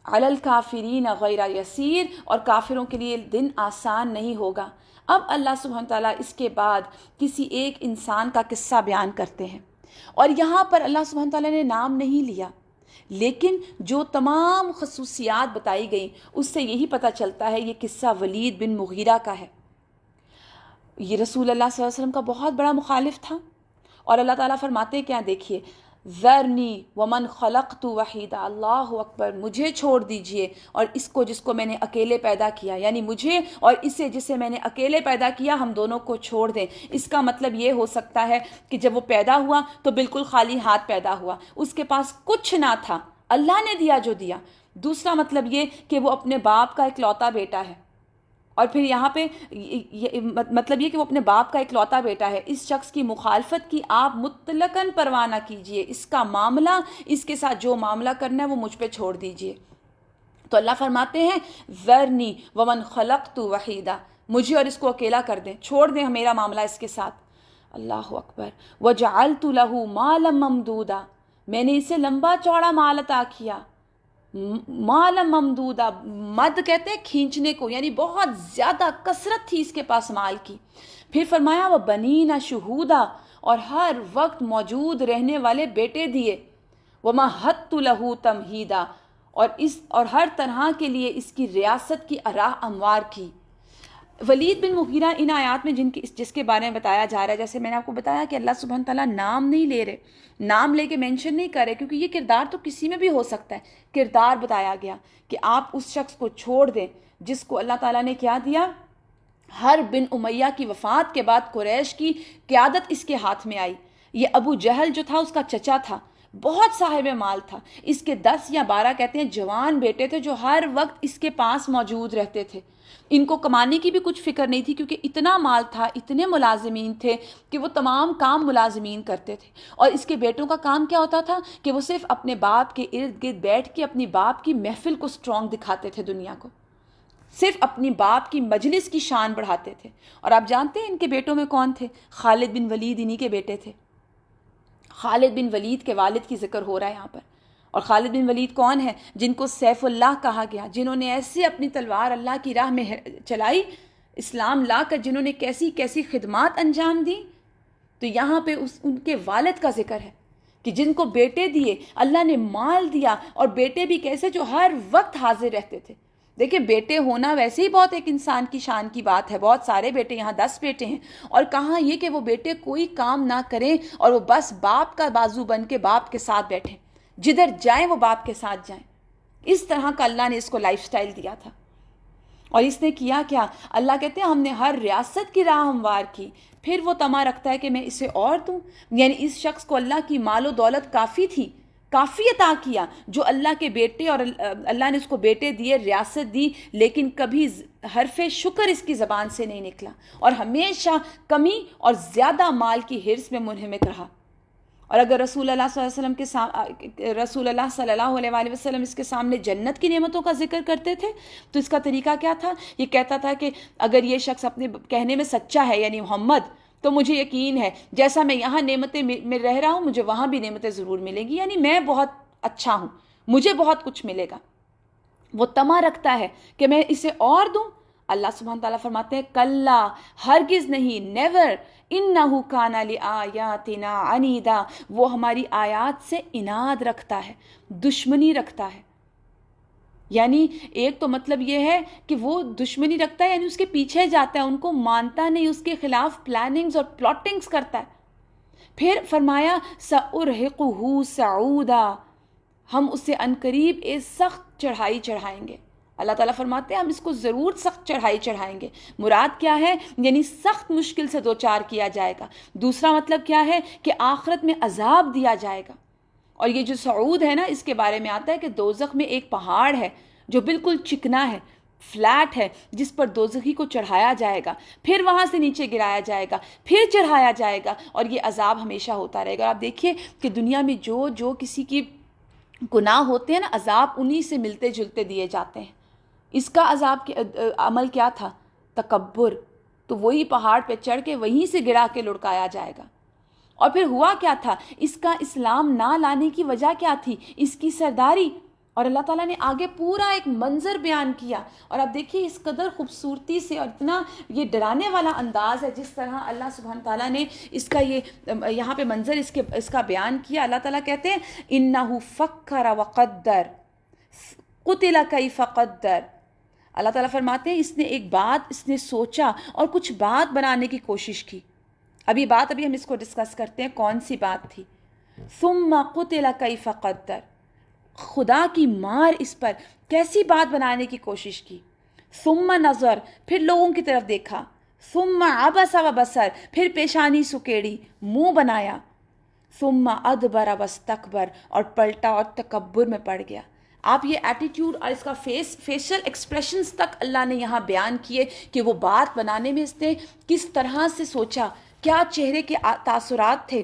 علی الکافرین غیر یسیر, اور کافروں کے لیے دن آسان نہیں ہوگا. اب اللہ سبحانہ تعالیٰ اس کے بعد کسی ایک انسان کا قصہ بیان کرتے ہیں, اور یہاں پر اللہ سبحانہ تعالیٰ نے نام نہیں لیا, لیکن جو تمام خصوصیات بتائی گئیں اس سے یہی پتہ چلتا ہے یہ قصہ ولید بن مغیرہ کا ہے. یہ رسول اللہ صلی اللہ علیہ وسلم کا بہت بڑا مخالف تھا, اور اللہ تعالیٰ فرماتے کیا, دیکھیے ذرنی ومن خلقت وحیدا, اللہ اکبر, مجھے چھوڑ دیجئے اور اس کو جس کو میں نے اکیلے پیدا کیا, یعنی مجھے اور اسے جسے میں نے اکیلے پیدا کیا, ہم دونوں کو چھوڑ دیں. اس کا مطلب یہ ہو سکتا ہے کہ جب وہ پیدا ہوا تو بالکل خالی ہاتھ پیدا ہوا, اس کے پاس کچھ نہ تھا, اللہ نے دیا جو دیا. دوسرا مطلب یہ کہ وہ اپنے باپ کا اکلوتا بیٹا ہے, اور پھر یہاں پہ مطلب یہ کہ وہ اپنے باپ کا اکلوتا بیٹا ہے. اس شخص کی مخالفت کی آپ مطلقاً پرواہ نہ کیجئے, اس کا معاملہ, اس کے ساتھ جو معاملہ کرنا ہے وہ مجھ پہ چھوڑ دیجئے. تو اللہ فرماتے ہیں ذرنی ومن خلقت وحیدا, مجھے اور اس کو اکیلا کر دیں, چھوڑ دیں میرا معاملہ اس کے ساتھ. اللہ اکبر. وجعلت له مالا ممدودا, میں نے اسے لمبا چوڑا مال عطا کیا. مال ممدودہ, مد کہتے ہیں کھینچنے کو, یعنی بہت زیادہ کثرت تھی اس کے پاس مال کی. پھر فرمایا وہ بنین شہودا, اور ہر وقت موجود رہنے والے بیٹے دیے. ومہدت لہ تمہیدا, اور ہر طرح کے لیے اس کی ریاست کی راہ ہموار کی. ولید بن مغیرہ ان آیات میں جس کے بارے میں بتایا جا رہا ہے, جیسے میں نے آپ کو بتایا کہ اللہ سبحانہ تعالیٰ نام نہیں لے رہے, نام لے کے مینشن نہیں کر رہے, کیونکہ یہ کردار تو کسی میں بھی ہو سکتا ہے. کردار بتایا گیا کہ آپ اس شخص کو چھوڑ دیں جس کو اللہ تعالیٰ نے کیا دیا, ہر بن امیہ کی وفات کے بعد قریش کی قیادت اس کے ہاتھ میں آئی. یہ ابو جہل جو تھا اس کا چچا تھا, بہت صاحب مال تھا. اس کے 10 یا 12 کہتے ہیں جوان بیٹے تھے جو ہر وقت اس کے پاس موجود رہتے تھے. ان کو کمانے کی بھی کچھ فکر نہیں تھی, کیونکہ اتنا مال تھا, اتنے ملازمین تھے کہ وہ تمام کام ملازمین کرتے تھے. اور اس کے بیٹوں کا کام کیا ہوتا تھا کہ وہ صرف اپنے باپ کے ارد گرد بیٹھ کے اپنی باپ کی محفل کو سٹرونگ دکھاتے تھے دنیا کو, صرف اپنی باپ کی مجلس کی شان بڑھاتے تھے. اور آپ جانتے ہیں ان کے بیٹوں میں کون تھے؟ خالد بن ولید انہی کے بیٹے تھے. خالد بن ولید کے والد کی ذکر ہو رہا ہے یہاں پر. اور خالد بن ولید کون ہے؟ جن کو سیف اللہ کہا گیا, جنہوں نے ایسے اپنی تلوار اللہ کی راہ میں چلائی, اسلام لا کر جنہوں نے کیسی کیسی خدمات انجام دی. تو یہاں پہ ان کے والد کا ذکر ہے کہ جن کو بیٹے دیے, اللہ نے مال دیا, اور بیٹے بھی کیسے جو ہر وقت حاضر رہتے تھے. دیکھیں بیٹے ہونا ویسے ہی بہت ایک انسان کی شان کی بات ہے، بہت سارے بیٹے، یہاں 10 بیٹے ہیں، اور کہاں یہ کہ وہ بیٹے کوئی کام نہ کریں اور وہ بس باپ کا بازو بن کے باپ کے ساتھ بیٹھیں، جدھر جائیں وہ باپ کے ساتھ جائیں. اس طرح کا اللہ نے اس کو لائف سٹائل دیا تھا. اور اس نے کیا کیا؟ اللہ کہتے ہیں ہم نے ہر ریاست کی راہ ہموار کی. پھر وہ طمع رکھتا ہے کہ میں اسے اور دوں. یعنی اس شخص کو اللہ کی مال و دولت کافی تھی، کافی عطا کیا، جو اللہ کے بیٹے، اور اللہ نے اس کو بیٹے دیے، ریاست دی، لیکن کبھی حرف شکر اس کی زبان سے نہیں نکلا، اور ہمیشہ کمی اور زیادہ مال کی حرص میں منہمک رہا. اور اگر رسول اللہ صلی اللہ علیہ وسلم اس کے سامنے جنت کی نعمتوں کا ذکر کرتے تھے تو اس کا طریقہ کیا تھا؟ یہ کہتا تھا کہ اگر یہ شخص اپنے کہنے میں سچا ہے، یعنی محمد، تو مجھے یقین ہے جیسا میں یہاں نعمتیں میں رہ رہا ہوں مجھے وہاں بھی نعمتیں ضرور ملیں گی، یعنی میں بہت اچھا ہوں، مجھے بہت کچھ ملے گا. وہ طمع رکھتا ہے کہ میں اسے اور دوں. اللہ سبحانہ تعالیٰ فرماتے ہیں کلا، ہرگز نہیں، نیور، انہو کان لآیاتنا عنیدا، وہ ہماری آیات سے عناد رکھتا ہے، دشمنی رکھتا ہے. یعنی ایک تو مطلب یہ ہے کہ وہ دشمنی رکھتا ہے، یعنی اس کے پیچھے جاتا ہے، ان کو مانتا نہیں، اس کے خلاف پلاننگز اور پلاٹنگز کرتا ہے. پھر فرمایا سأرہقہ صعودا، ہم اسے عنقریب ایک سخت چڑھائی چڑھائیں گے. اللہ تعالیٰ فرماتے ہیں ہم اس کو ضرور سخت چڑھائی چڑھائیں گے. مراد کیا ہے؟ یعنی سخت مشکل سے دوچار کیا جائے گا. دوسرا مطلب کیا ہے کہ آخرت میں عذاب دیا جائے گا. اور یہ جو صعود ہے نا، اس کے بارے میں آتا ہے کہ دوزخ میں ایک پہاڑ ہے جو بالکل چکنا ہے، فلیٹ ہے، جس پر دوزخی کو چڑھایا جائے گا، پھر وہاں سے نیچے گرایا جائے گا، پھر چڑھایا جائے گا، اور یہ عذاب ہمیشہ ہوتا رہے گا. آپ دیکھیے کہ دنیا میں جو کسی کی گناہ ہوتے ہیں نا، عذاب انہی سے ملتے جلتے دیے جاتے ہیں. اس کا عذاب عمل کیا تھا؟ تکبر. تو وہی پہاڑ پہ چڑھ کے وہیں سے گرا کے لڑکایا جائے گا. اور پھر ہوا کیا تھا؟ اس کا اسلام نہ لانے کی وجہ کیا تھی؟ اس کی سرداری. اور اللہ تعالیٰ نے آگے پورا ایک منظر بیان کیا، اور آپ دیکھیے اس قدر خوبصورتی سے اور اتنا یہ ڈرانے والا انداز ہے جس طرح اللہ سبحانہ تعالیٰ نے اس کا یہ یہاں پہ منظر اس کا بیان کیا. اللہ تعالیٰ کہتے ہیں انہ فکر وقدر قتل کیف قدر. اللہ تعالیٰ فرماتے ہیں اس نے سوچا اور کچھ بات بنانے کی کوشش کی. ابھی ہم اس کو ڈسکس کرتے ہیں کون سی بات تھی. ثم قتل کیف قدر، خدا کی مار اس پر، کیسی بات بنانے کی کوشش کی. ثم نظر، پھر لوگوں کی طرف دیکھا. ثم عبس وبصر، پھر پیشانی سکیڑی، منہ بنایا. ثم ادبر واستکبر، اور پلٹا اور تکبر میں پڑ گیا. آپ یہ ایٹیٹیوڈ اور اس کا فیشل ایکسپریشنز تک اللہ نے یہاں بیان کیے کہ وہ بات بنانے میں اس نے کس طرح سے سوچا، کیا چہرے کے تاثرات تھے.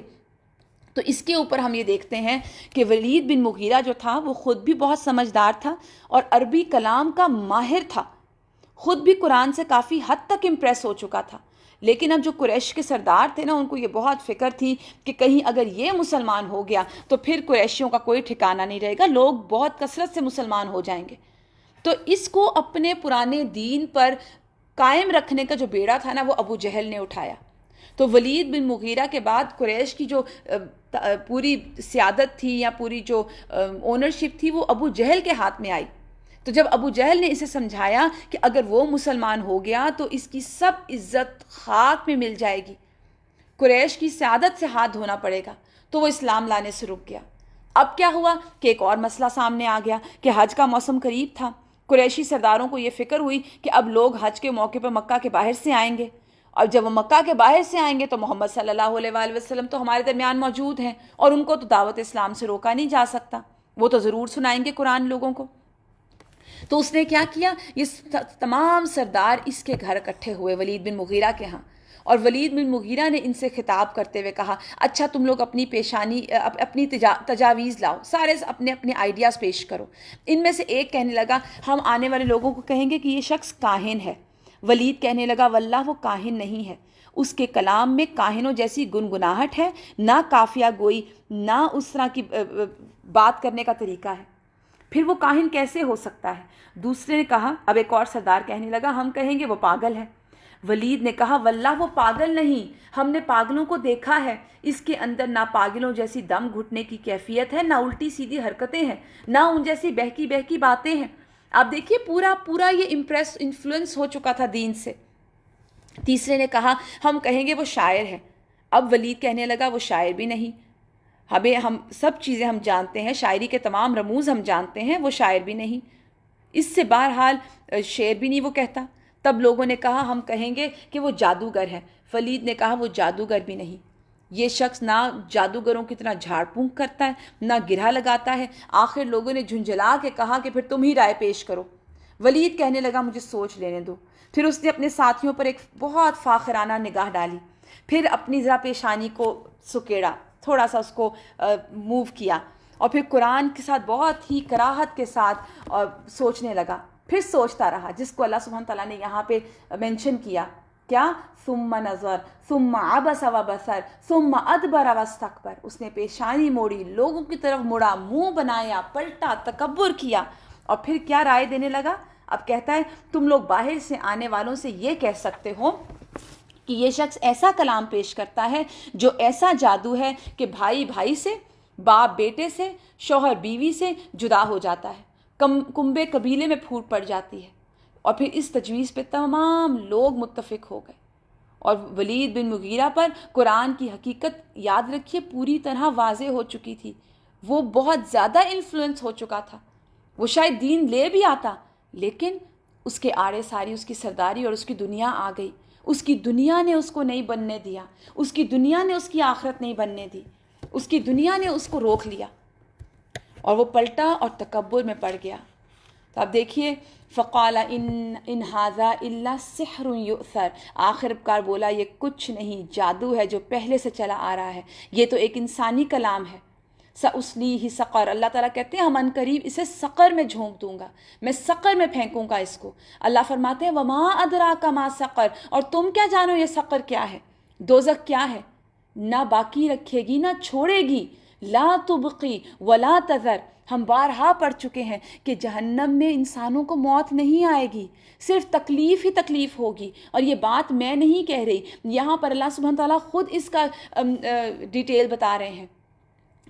تو اس کے اوپر ہم یہ دیکھتے ہیں کہ ولید بن مغیرہ جو تھا وہ خود بھی بہت سمجھدار تھا اور عربی کلام کا ماہر تھا، خود بھی قرآن سے کافی حد تک امپریس ہو چکا تھا. لیکن اب جو قریش کے سردار تھے نا، ان کو یہ بہت فکر تھی کہ کہیں اگر یہ مسلمان ہو گیا تو پھر قریشیوں کا کوئی ٹھکانہ نہیں رہے گا، لوگ بہت کثرت سے مسلمان ہو جائیں گے. تو اس کو اپنے پرانے دین پر قائم رکھنے کا جو بیڑا تھا نا، وہ ابو جہل نے اٹھایا. تو ولید بن مغیرہ کے بعد قریش کی جو پوری سیادت تھی یا پوری جو اونرشپ تھی وہ ابو جہل کے ہاتھ میں آئی. تو جب ابو جہل نے اسے سمجھایا کہ اگر وہ مسلمان ہو گیا تو اس کی سب عزت خاک میں مل جائے گی، قریش کی سیادت سے ہاتھ دھونا پڑے گا، تو وہ اسلام لانے سے رک گیا. اب کیا ہوا کہ ایک اور مسئلہ سامنے آ گیا کہ حج کا موسم قریب تھا. قریشی سرداروں کو یہ فکر ہوئی کہ اب لوگ حج کے موقع پر مکہ کے باہر سے آئیں گے، اور جب وہ مکہ کے باہر سے آئیں گے تو محمد صلی اللہ علیہ وآلہ وسلم تو ہمارے درمیان موجود ہیں، اور ان کو تو دعوت اسلام سے روکا نہیں جا سکتا، وہ تو ضرور سنائیں گے قرآن لوگوں کو. تو اس نے کیا کیا، یہ تمام سردار اس کے گھر اکٹھے ہوئے ولید بن مغیرہ کے ہاں. اور ولید بن مغیرہ نے ان سے خطاب کرتے ہوئے کہا اچھا تم لوگ اپنی تجاویز لاؤ، سارے اپنے اپنے آئیڈیاز پیش کرو. ان میں سے ایک کہنے لگا ہم آنے والے لوگوں کو کہیں گے کہ یہ شخص کاہن ہے. ولید کہنے لگا واللہ وہ کاہن نہیں ہے، اس کے کلام میں کاہنوں جیسی گنگناہٹ ہے، نہ قافیہ گوئی، نہ اس طرح کی بات کرنے کا طریقہ ہے، پھر وہ کاہن کیسے ہو سکتا ہے. دوسرے نے کہا، اب ایک اور سردار کہنے لگا ہم کہیں گے وہ پاگل ہے. ولید نے کہا واللہ وہ پاگل نہیں، ہم نے پاگلوں کو دیکھا ہے، اس کے اندر نہ پاگلوں جیسی دم گھٹنے کی کیفیت ہے، نہ الٹی سیدھی حرکتیں ہیں، نہ ان جیسی بہکی بہکی باتیں ہیں. آپ دیکھیے پورا یہ انفلوئنس ہو چکا تھا دین سے. تیسرے نے کہا ہم کہیں گے وہ شاعر ہے. اب ولید کہنے لگا وہ شاعر بھی نہیں، ہم سب چیزیں ہم جانتے ہیں، شاعری کے تمام رموز ہم جانتے ہیں، وہ شاعر بھی نہیں، اس سے بہرحال شعر بھی نہیں وہ کہتا. تب لوگوں نے کہا ہم کہیں گے کہ وہ جادوگر ہے. ولید نے کہا وہ جادوگر بھی نہیں، یہ شخص نہ جادوگروں کی طرح جھاڑ پھونک کرتا ہے نہ گرہ لگاتا ہے. آخر لوگوں نے جھنجھلا کے کہا کہ پھر تم ہی رائے پیش کرو. ولید کہنے لگا مجھے سوچ لینے دو. پھر اس نے اپنے ساتھیوں پر ایک بہت فاخرانہ نگاہ ڈالی، پھر اپنی ذرا پیشانی کو سکیڑا، تھوڑا سا اس کو موو کیا، اور پھر قرآن کے ساتھ بہت ہی کراہت کے ساتھ سوچنے لگا. پھر سوچتا رہا، جس کو اللہ سبحانہ تعالیٰ نے یہاں پہ مینشن کیا، کیا؟ ثم نظر ثم عبس وبصر ثم ادبر واستکبر. اس نے پیشانی موڑی، لوگوں کی طرف مڑا، منہ بنایا، پلٹا، تکبر کیا، اور پھر کیا رائے دینے لگا؟ اب کہتا ہے تم لوگ باہر سے آنے والوں سے یہ کہہ سکتے ہو کہ یہ شخص ایسا کلام پیش کرتا ہے جو ایسا جادو ہے کہ بھائی بھائی سے، باپ بیٹے سے، شوہر بیوی سے جدا ہو جاتا ہے، کنبے قبیلے میں پھوٹ پڑ جاتی ہے. اور پھر اس تجویز پہ تمام لوگ متفق ہو گئے. اور ولید بن مغیرہ پر قرآن کی حقیقت یاد رکھیے پوری طرح واضح ہو چکی تھی. وہ بہت زیادہ انفلوئنس ہو چکا تھا. وہ شاید دین لے بھی آتا، لیکن اس کے آڑے ساری اس کی سرداری اور اس کی دنیا آ گئی. اس کی دنیا نے اس کو نہیں بننے دیا، اس کی دنیا نے اس کی آخرت نہیں بننے دی، اس کی دنیا نے اس کو روک لیا، اور وہ پلٹا اور تکبر میں پڑ گیا. تو اب دیکھیے فقال ان ھذا الا سحر یؤثر. آخر کار بولا یہ کچھ نہیں، جادو ہے جو پہلے سے چلا آ رہا ہے، یہ تو ایک انسانی کلام ہے. سأصلیہ سقر. اللہ تعالیٰ کہتے ہیں ہم عنقریب اسے سقر میں جھونک دوں گا، میں سقر میں پھینکوں گا اس کو. اللہ فرماتے ہیں وما ادراک ما سقر. اور تم کیا جانو یہ سقر کیا ہے، دوزخ کیا ہے؟ نہ باقی رکھے گی نہ چھوڑے گی، لا تبقی ولا تذر. ہم بارہا پڑھ چکے ہیں کہ جہنم میں انسانوں کو موت نہیں آئے گی، صرف تکلیف ہی تکلیف ہوگی. اور یہ بات میں نہیں کہہ رہی، یہاں پر اللہ سبحانہ تعالیٰ خود اس کا ڈیٹیل بتا رہے ہیں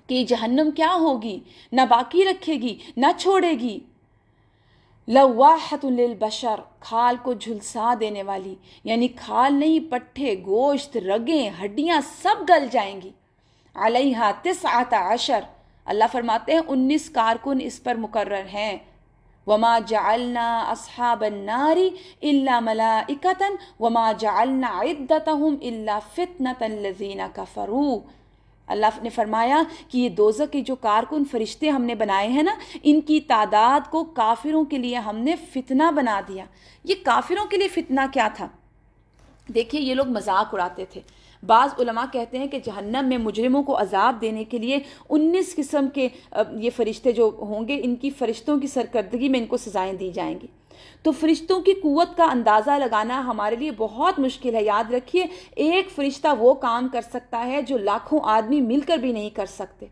کہ جہنم کیا ہوگی، نہ باقی رکھے گی نہ چھوڑے گی. لواحۃ للبشر. کھال کو جھلسا دینے والی، یعنی کھال نہیں، پٹھے، گوشت، رگیں، ہڈیاں سب گل جائیں گی. علیہا 19. اللہ فرماتے ہیں 19 کارکن اس پر مقرر ہیں. وما جعلنا اصحاب النار الا ملائکۃ وما جعلنا عدتهم الا فتنة الذین کفروا. اللہ نے فرمایا کہ یہ دوزخ کے جو کارکن فرشتے ہم نے بنائے ہیں نا، ان کی تعداد کو کافروں کے لیے ہم نے فتنہ بنا دیا. یہ کافروں کے لیے فتنہ کیا تھا؟ دیکھیے یہ لوگ مذاق اڑاتے تھے. بعض علماء کہتے ہیں کہ جہنم میں مجرموں کو عذاب دینے کے لیے 19 قسم کے یہ فرشتے جو ہوں گے، ان کی فرشتوں کی سرکردگی میں ان کو سزائیں دی جائیں گی. تو فرشتوں کی قوت کا اندازہ لگانا ہمارے لیے بہت مشکل ہے. یاد رکھیے ایک فرشتہ وہ کام کر سکتا ہے جو لاکھوں آدمی مل کر بھی نہیں کر سکتے.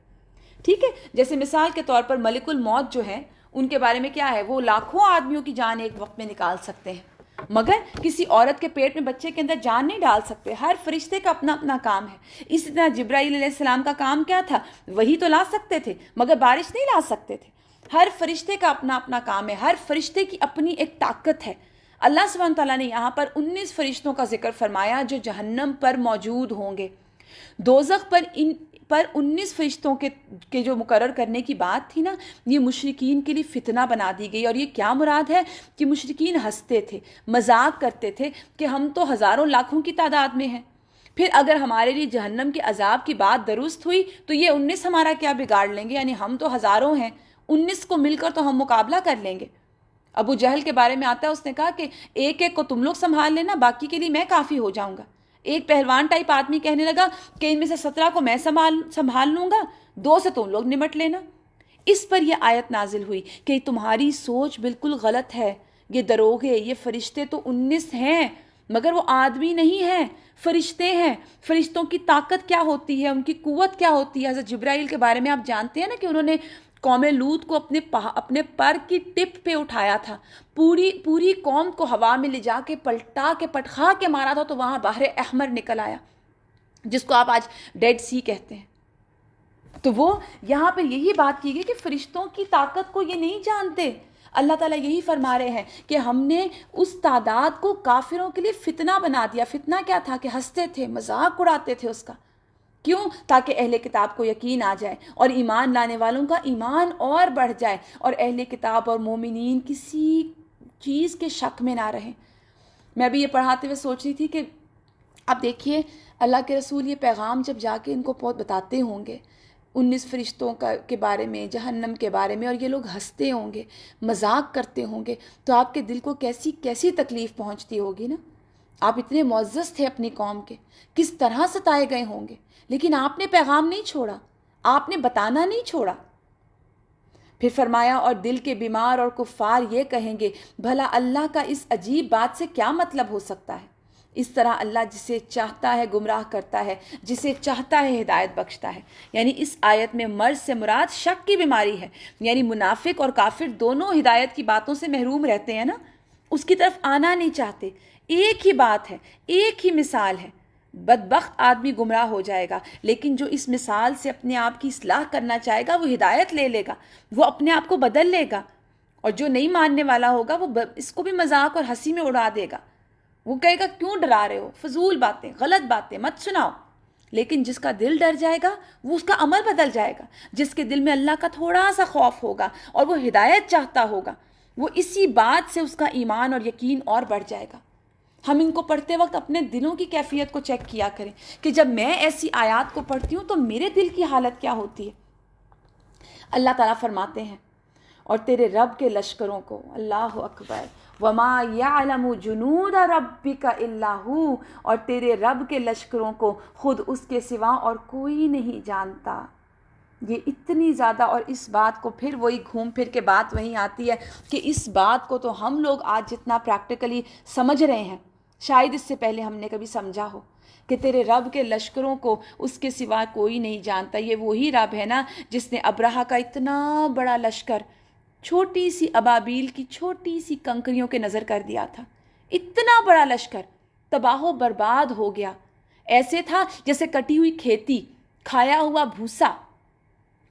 ٹھیک ہے، جیسے مثال کے طور پر ملک الموت جو ہے، ان کے بارے میں کیا ہے، وہ لاکھوں آدمیوں کی جان ایک وقت میں نکال سکتے ہیں، مگر کسی عورت کے پیٹ میں بچے کے اندر جان نہیں ڈال سکتے. ہر فرشتے کا اپنا اپنا کام ہے. اسی طرح جبرائیل علیہ السلام کا کام کیا تھا؟ وہی تو لا سکتے تھے مگر بارش نہیں لا سکتے تھے. ہر فرشتے کا اپنا اپنا کام ہے، ہر فرشتے کی اپنی ایک طاقت ہے. اللہ سبحانہ تعالیٰ نے یہاں پر 19 فرشتوں کا ذکر فرمایا جو جہنم پر موجود ہوں گے. دوزخ پر 19 فرشتوں کے جو مقرر کرنے کی بات تھی نا، یہ مشرکین کے لیے فتنہ بنا دی گئی. اور یہ کیا مراد ہے کہ مشرکین ہنستے تھے، مذاق کرتے تھے کہ ہم تو ہزاروں لاکھوں کی تعداد میں ہیں، پھر اگر ہمارے لیے جہنم کے عذاب کی بات درست ہوئی تو یہ 19 ہمارا کیا بگاڑ لیں گے، یعنی ہم تو ہزاروں ہیں، 19 کو مل کر تو ہم مقابلہ کر لیں گے. ابو جہل کے بارے میں آتا ہے، اس نے کہا کہ ایک ایک کو تم لوگ سنبھال لینا، باقی کے لیے میں کافی ہو جاؤں گا. ایک پہلوان ٹائپ آدمی کہنے لگا کہ ان میں سے 17 کو میں سنبھال لوں گا، 2 سے تم لوگ نمٹ لینا. اس پر یہ آیت نازل ہوئی کہ تمہاری سوچ بالکل غلط ہے، یہ دروغے، یہ فرشتے تو 19 ہیں مگر وہ آدمی نہیں ہیں، فرشتے ہیں. فرشتوں کی طاقت کیا ہوتی ہے، ان کی قوت کیا ہوتی ہے. حضرت جبرائیل کے بارے میں آپ جانتے ہیں نا کہ انہوں نے قوم لوط کو اپنے پر کی ٹپ پہ اٹھایا تھا، پوری قوم کو ہوا میں لے جا کے پلٹا کے پٹخا کے مارا تھا تو وہاں بحر احمر نکل آیا، جس کو آپ آج ڈیڈ سی کہتے ہیں. تو وہ یہاں پہ یہی بات کی گئی کہ فرشتوں کی طاقت کو یہ نہیں جانتے. اللہ تعالیٰ یہی فرما رہے ہیں کہ ہم نے اس تعداد کو کافروں کے لیے فتنہ بنا دیا. فتنہ کیا تھا؟ کہ ہنستے تھے، مذاق اڑاتے تھے اس کا. کیوں؟ تاکہ اہل کتاب کو یقین آ جائے اور ایمان لانے والوں کا ایمان اور بڑھ جائے اور اہل کتاب اور مومنین کسی چیز کے شک میں نہ رہیں. میں بھی یہ پڑھاتے ہوئے سوچ رہی تھی کہ اب دیکھیے اللہ کے رسول یہ پیغام جب جا کے ان کو بہت بتاتے ہوں گے 19 فرشتوں کے بارے میں، جہنم کے بارے میں، اور یہ لوگ ہنستے ہوں گے، مذاق کرتے ہوں گے، تو آپ کے دل کو کیسی تکلیف پہنچتی ہوگی نا. آپ اتنے معزز تھے اپنی قوم کے، کس طرح ستائے گئے ہوں گے، لیکن آپ نے پیغام نہیں چھوڑا، آپ نے بتانا نہیں چھوڑا. پھر فرمایا اور دل کے بیمار اور کفار یہ کہیں گے بھلا اللہ کا اس عجیب بات سے کیا مطلب ہو سکتا ہے. اس طرح اللہ جسے چاہتا ہے گمراہ کرتا ہے، جسے چاہتا ہے ہدایت بخشتا ہے. یعنی اس آیت میں مرض سے مراد شک کی بیماری ہے. یعنی منافق اور کافر دونوں ہدایت کی باتوں سے محروم رہتے ہیں نا، اس کی طرف آنا نہیں چاہتے. ایک ہی بات ہے، ایک ہی مثال ہے. بدبخت آدمی گمراہ ہو جائے گا، لیکن جو اس مثال سے اپنے آپ کی اصلاح کرنا چاہے گا وہ ہدایت لے لے گا، وہ اپنے آپ کو بدل لے گا. اور جو نہیں ماننے والا ہوگا وہ اس کو بھی مذاق اور ہنسی میں اڑا دے گا. وہ کہے گا کیوں ڈرا رہے ہو، فضول باتیں، غلط باتیں مت سناؤ. لیکن جس کا دل ڈر جائے گا وہ اس کا عمل بدل جائے گا. جس کے دل میں اللہ کا تھوڑا سا خوف ہوگا اور وہ ہدایت چاہتا ہوگا، وہ اسی بات سے اس کا ایمان اور یقین اور بڑھ جائے گا. ہم ان کو پڑھتے وقت اپنے دلوں کی کیفیت کو چیک کیا کریں کہ جب میں ایسی آیات کو پڑھتی ہوں تو میرے دل کی حالت کیا ہوتی ہے. اللہ تعالیٰ فرماتے ہیں اور تیرے رب کے لشکروں کو، اللہ اکبر، وما یعلم جنود ربک الا ہو، اور تیرے رب کے لشکروں کو خود اس کے سوا اور کوئی نہیں جانتا. یہ اتنی زیادہ، اور اس بات کو پھر وہی گھوم پھر کے بات وہیں آتی ہے کہ اس بات کو تو ہم لوگ آج جتنا پریکٹیکلی سمجھ رہے ہیں شاید اس سے پہلے ہم نے کبھی سمجھا ہو کہ تیرے رب کے لشکروں کو اس کے سوا کوئی نہیں جانتا. یہ وہی رب ہے نا جس نے ابرہہ کا اتنا بڑا لشکر چھوٹی سی ابابیل کی چھوٹی سی کنکریوں کے نظر کر دیا تھا. اتنا بڑا لشکر تباہ و برباد ہو گیا. ایسے تھا جیسے کٹی ہوئی کھیتی، کھایا ہوا بھوسا.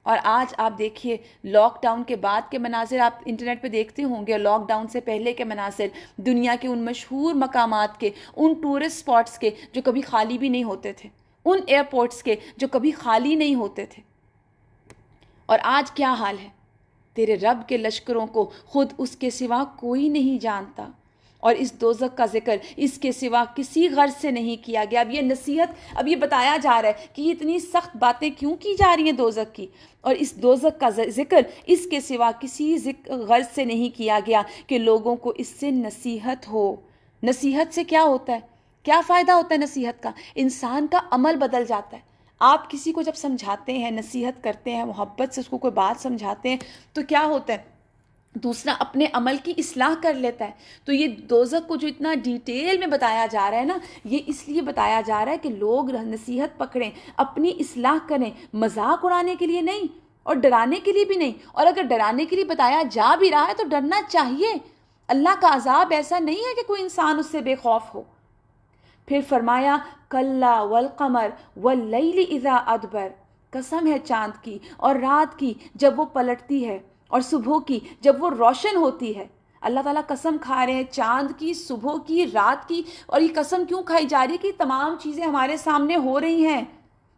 اور آج آپ دیکھیے لاک ڈاؤن کے بعد کے مناظر آپ انٹرنیٹ پہ دیکھتے ہوں گے، لاک ڈاؤن سے پہلے کے مناظر، دنیا کے ان مشہور مقامات کے، ان ٹورسٹ سپاٹس کے جو کبھی خالی بھی نہیں ہوتے تھے، ان ایئرپورٹس کے جو کبھی خالی نہیں ہوتے تھے. اور آج کیا حال ہے؟ تیرے رب کے لشکروں کو خود اس کے سوا کوئی نہیں جانتا. اور اس دوزخ کا ذکر اس کے سوا کسی غرض سے نہیں کیا گیا. اب یہ نصیحت، اب یہ بتایا جا رہا ہے کہ یہ اتنی سخت باتیں کیوں کی جا رہی ہیں دوزخ کی، اور اس دوزخ کا ذکر اس کے سوا کسی غرض سے نہیں کیا گیا کہ لوگوں کو اس سے نصیحت ہو. نصیحت سے کیا ہوتا ہے؟ کیا فائدہ ہوتا ہے نصیحت کا؟ انسان کا عمل بدل جاتا ہے. آپ کسی کو جب سمجھاتے ہیں، نصیحت کرتے ہیں، محبت سے اس کو کوئی بات سمجھاتے ہیں تو کیا ہوتا ہے؟ دوسرا اپنے عمل کی اصلاح کر لیتا ہے. تو یہ دوزخ کو جو اتنا ڈیٹیل میں بتایا جا رہا ہے نا، یہ اس لیے بتایا جا رہا ہے کہ لوگ نصیحت پکڑیں، اپنی اصلاح کریں، مذاق اڑانے کے لیے نہیں اور ڈرانے کے لیے بھی نہیں. اور اگر ڈرانے کے لیے بتایا جا بھی رہا ہے تو ڈرنا چاہیے. اللہ کا عذاب ایسا نہیں ہے کہ کوئی انسان اس سے بے خوف ہو. پھر فرمایا کلا والقمر واللیل اذا ادبر، قسم ہے چاند کی اور رات کی جب وہ پلٹتی ہے، اور صبح کی جب وہ روشن ہوتی ہے. اللہ تعالیٰ قسم کھا رہے ہیں چاند کی، صبح کی، رات کی. اور یہ قسم کیوں کھائی جا رہی ہے کہ تمام چیزیں ہمارے سامنے ہو رہی ہیں.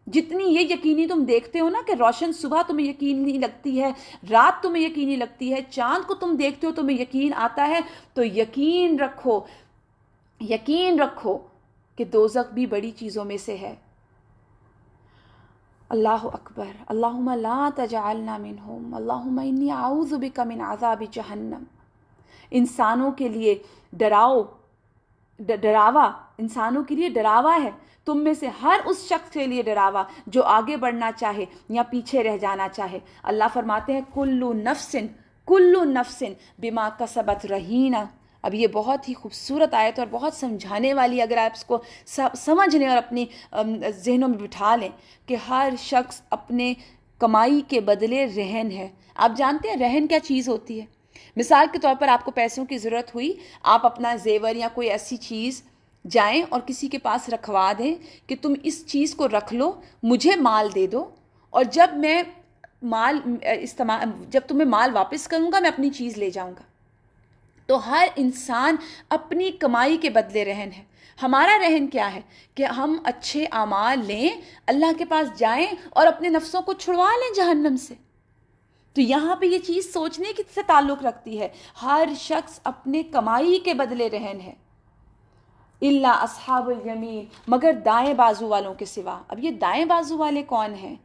جتنی یہ یقینی تم دیکھتے ہو نا کہ روشن صبح تمہیں یقینی لگتی ہے، رات تمہیں یقینی لگتی ہے، چاند کو تم دیکھتے ہو تمہیں یقین آتا ہے، تو یقین رکھو کہ دوزخ بھی بڑی چیزوں میں سے ہے. اللہ اکبر. اللہم لا تجعلنا منہم، اللہم انی اعوذ بک من عذاب جہنم. انسانوں کے لیے ڈراوا انسانوں کے لیے ڈراوا ہے. تم میں سے ہر اس شخص کے لیے ڈراوا جو آگے بڑھنا چاہے یا پیچھے رہ جانا چاہے. اللہ فرماتے ہیں کل نفس بما کسبت رہینہ. اب یہ بہت ہی خوبصورت آیت اور بہت سمجھانے والی، اگر آپ اس کو سمجھنے اور اپنی ذہنوں میں بٹھا لیں کہ ہر شخص اپنے کمائی کے بدلے رہن ہے. آپ جانتے ہیں رہن کیا چیز ہوتی ہے؟ مثال کے طور پر آپ کو پیسوں کی ضرورت ہوئی، آپ اپنا زیور یا کوئی ایسی چیز جائیں اور کسی کے پاس رکھوا دیں کہ تم اس چیز کو رکھ لو، مجھے مال دے دو، اور جب تمہیں مال واپس کروں گا میں اپنی چیز لے جاؤں گا. تو ہر انسان اپنی کمائی کے بدلے رہن ہے. ہمارا رہن کیا ہے کہ ہم اچھے اعمال لیں, اللہ کے پاس جائیں اور اپنے نفسوں کو چھڑوا لیں جہنم سے. تو یہاں پہ یہ چیز سوچنے کی سے تعلق رکھتی ہے. ہر شخص اپنے کمائی کے بدلے رہن ہے. الا اصحاب الیمین, مگر دائیں بازو والوں کے سوا. اب یہ دائیں بازو والے کون ہیں؟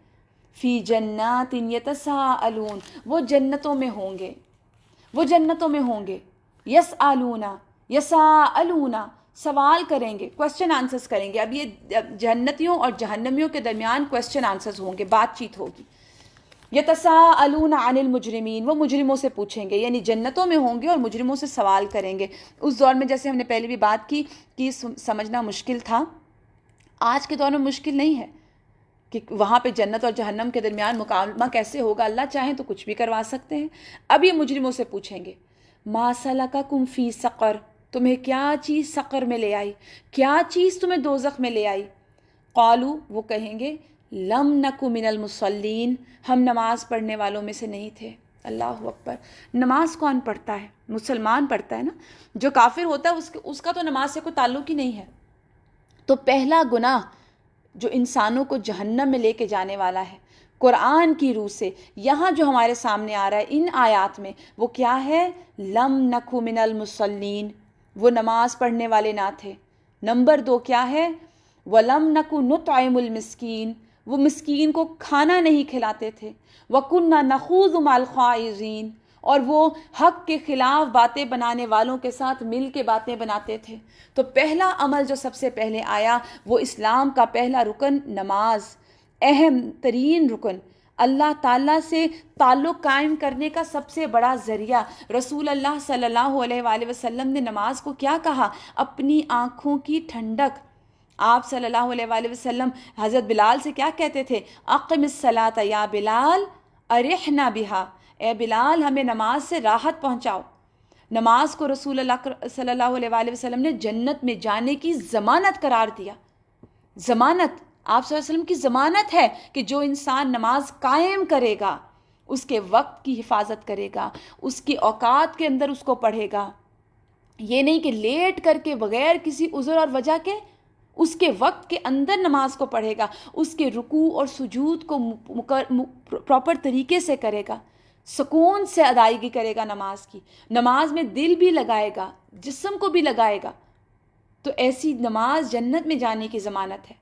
فی جنات یتساءلون, وہ جنتوں میں ہوں گے, وہ جنتوں میں ہوں گے. یسألون, سوال کریں گے, کوسچن آنسرز کریں گے. اب یہ جنتیوں اور جہنمیوں کے درمیان کوسچن آنسرز ہوں گے, بات چیت ہوگی. یتساءلون عن المجرمین, وہ مجرموں سے پوچھیں گے, یعنی جنتوں میں ہوں گے اور مجرموں سے سوال کریں گے. اس دور میں جیسے ہم نے پہلے بھی بات کی کہ سمجھنا مشکل تھا, آج کے دور میں مشکل نہیں ہے کہ وہاں پہ جنت اور جہنم کے درمیان مکالمہ کیسے ہوگا. اللہ چاہیں تو کچھ بھی کروا سکتے ہیں. اب یہ مجرموں سے پوچھیں گے, ما سلککم فی سقر, تمہیں کیا چیز سقر میں لے آئی, کیا چیز تمہیں دوزخ میں لے آئی. قالو, وہ کہیں گے, لم نک من المصلین, ہم نماز پڑھنے والوں میں سے نہیں تھے. اللہ اکبر. نماز کون پڑھتا ہے؟ مسلمان پڑھتا ہے نا. جو کافر ہوتا ہے اس کا تو نماز سے کوئی تعلق ہی نہیں ہے. تو پہلا گناہ جو انسانوں کو جہنم میں لے کے جانے والا ہے قرآن کی روح سے, یہاں جو ہمارے سامنے آ رہا ہے ان آیات میں, وہ کیا ہے؟ لم نکو من المصلین, وہ نماز پڑھنے والے نہ تھے. نمبر 2 کیا ہے؟ ولم نکو نطعم المسکین, وہ مسکین کو کھانا نہیں کھلاتے تھے. وَكُنَّا نَخُوضُ مَعَ الْخَائِضِينَ, اور وہ حق کے خلاف باتیں بنانے والوں کے ساتھ مل کے باتیں بناتے تھے. تو پہلا عمل جو سب سے پہلے آیا وہ اسلام کا پہلا رکن نماز, اہم ترین رکن, اللہ تعالیٰ سے تعلق قائم کرنے کا سب سے بڑا ذریعہ. رسول اللہ صلی اللہ علیہ وآلہ وسلم نے نماز کو کیا کہا؟ اپنی آنکھوں کی ٹھنڈک. آپ صلی اللہ علیہ وآلہ وسلم حضرت بلال سے کیا کہتے تھے؟ اقم الصلاۃ یا بلال ارحنا بہا, اے بلال ہمیں نماز سے راحت پہنچاؤ. نماز کو رسول اللہ صلی اللہ علیہ وآلہ وسلم نے جنت میں جانے کی ضمانت قرار دیا. ضمانت, آپ صلی اللہ علیہ وسلم کی ضمانت ہے کہ جو انسان نماز قائم کرے گا, اس کے وقت کی حفاظت کرے گا, اس کی اوقات کے اندر اس کو پڑھے گا. یہ نہیں کہ لیٹ کر کے بغیر کسی عذر اور وجہ کے, اس کے وقت کے اندر نماز کو پڑھے گا, اس کے رکوع اور سجود کو پراپر طریقے سے کرے گا, سکون سے ادائیگی کرے گا نماز کی. نماز میں دل بھی لگائے گا, جسم کو بھی لگائے گا. تو ایسی نماز جنت میں جانے کی ضمانت ہے.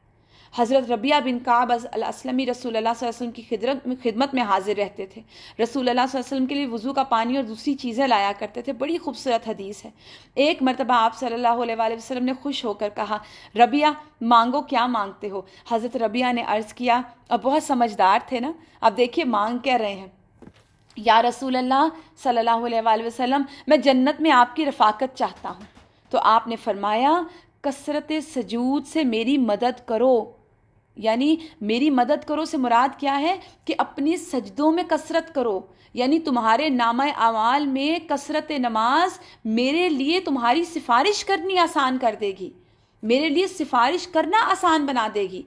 حضرت ربیعہ بن کعب الاسلمی رسول اللہ صلی اللہ علیہ وسلم کی خدمت میں حاضر رہتے تھے. رسول اللہ صلی اللہ علیہ وسلم کے لیے وضو کا پانی اور دوسری چیزیں لایا کرتے تھے. بڑی خوبصورت حدیث ہے. ایک مرتبہ آپ صلی اللہ علیہ وآلہ وسلم نے خوش ہو کر کہا, ربیعہ مانگو, کیا مانگتے ہو؟ حضرت ربیعہ نے عرض کیا, اب بہت سمجھدار تھے نا, اب دیکھیے مانگ کیا رہے ہیں. یا رسول اللہ صلی اللہ علیہ وآلہ وسلم, میں جنت میں آپ کی رفاقت چاہتا ہوں. تو آپ نے فرمایا, کثرت سجود سے میری مدد کرو. یعنی میری مدد کرو سے مراد کیا ہے کہ اپنی سجدوں میں کثرت کرو. یعنی تمہارے نامہ اعمال میں کثرت نماز میرے لیے تمہاری سفارش کرنی آسان کر دے گی, میرے لیے سفارش کرنا آسان بنا دے گی.